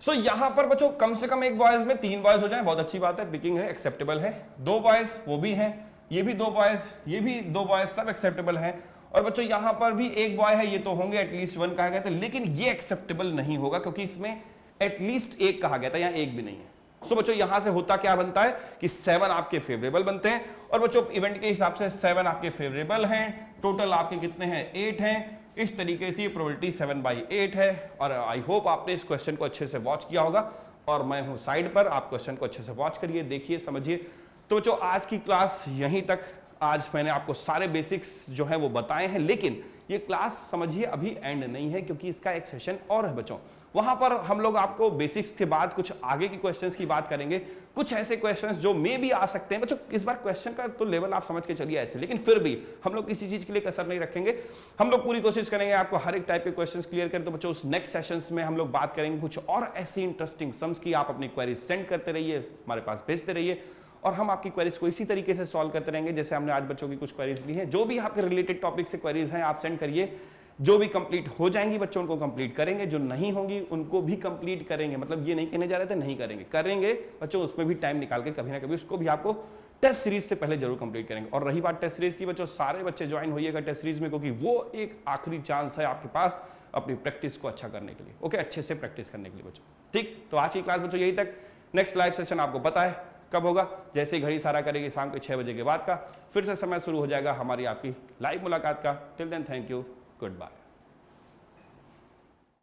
सो यहां पर बच्चों कम से कम एक बॉयज में 3 बॉयज हो जाए, बहुत अच्छी बात है, पिकिंग है, एक्सेप्टेबल है। 2 बॉयज वो भी हैं, ये भी 2 बॉयज, ये भी 2 बॉयज, सब एक्सेप्टेबल है। और बच्चों यहां पर भी एक बॉय है, ये तो होंगे एटलीस्ट 1 कहा गया था, लेकिन ये एक्सेप्टेबल नहीं होगा क्योंकि इसमें एटलीस्ट 1 कहा गया था, यहां 1 भी नहीं है। सो बच्चों यहां से होता क्या बनता है कि 7 आपके फेवरेबल बनते हैं, और बच्चों इवेंट के हिसाब से 7 आपके फेवरेबल हैं, टोटल आपके कितने हैं 8 हैं। इस तरीके से ये प्रोबेबिलिटी 7/8 है। और आई होप आपने इस क्वेश्चन को अच्छे से वॉच किया होगा, और मैं हूं साइड पर, आप क्वेश्चन को अच्छे से वॉच करिए, देखिए, समझिए। तो बच्चों आज की क्लास यहीं तक, आज मैंने आपको सारे बेसिक्स जो है वो बताए हैं, लेकिन ये क्लास समझिए अभी एंड नहीं है, क्योंकि इसका एक सेशन और है बच्चों, वहां पर हम लोग आपको बेसिक्स के बाद कुछ आगे के क्वेश्चंस की बात करेंगे, कुछ ऐसे क्वेश्चंस जो मे भी आ सकते हैं। बच्चों इस बार क्वेश्चन का तो लेवल आप समझ के चलिए ऐसे, लेकिन फिर भी हम लोग किसी चीज के लिए कसर नहीं रखेंगे, हम लोग पूरी कोशिश करेंगे आपको हर एक टाइप के क्वेश्चंस क्लियर करें। तो बच्चों उस नेक्स्ट सेशंस में हम लोग बात करेंगे कुछ और ऐसे इंटरेस्टिंग सम्स की, आप अपनी क्वेरीज सेंड करते रहिए, हमारे पास भेजते रहिए, और हम आपकी क्वेरीज को इसी तरीके से सॉल्व करते रहेंगे जैसे हमने आज बच्चों की कुछ क्वेरीज ली हैं। जो भी आपके रिलेटेड टॉपिक से क्वेरीज हैं आप सेंड करिए, जो भी कंप्लीट हो जाएंगी बच्चों उनको कंप्लीट करेंगे, जो नहीं होंगी उनको भी कंप्लीट करेंगे। मतलब ये नहीं कहने जा रहे थे नहीं करेंगे, करेंगे बच्चों, उसमें भी टाइम निकाल के कभी ना कभी उसको भी आपको टेस्ट सीरीज से पहले जरूर कंप्लीट करेंगे। और रही बात टेस्ट सीरीज की, बच्चों सारे बच्चे ज्वाइन होइएगा टेस्ट सीरीज में, क्योंकि वो एक आखिरी चांस है आपके पास अपनी प्रैक्टिस को अच्छा करने के लिए, ओके, अच्छे से प्रैक्टिस करने के लिए बच्चों, ठीक। तो आज की क्लास बच्चों यही तक, नेक्स्ट लाइव सेशन आपको पता है कब होगा, जैसे ही घड़ी सारा करेगी शाम के 6 बजे के बाद का, फिर से समय शुरू हो जाएगा हमारी आपकी लाइव मुलाकात का। Till then thank you, good bye.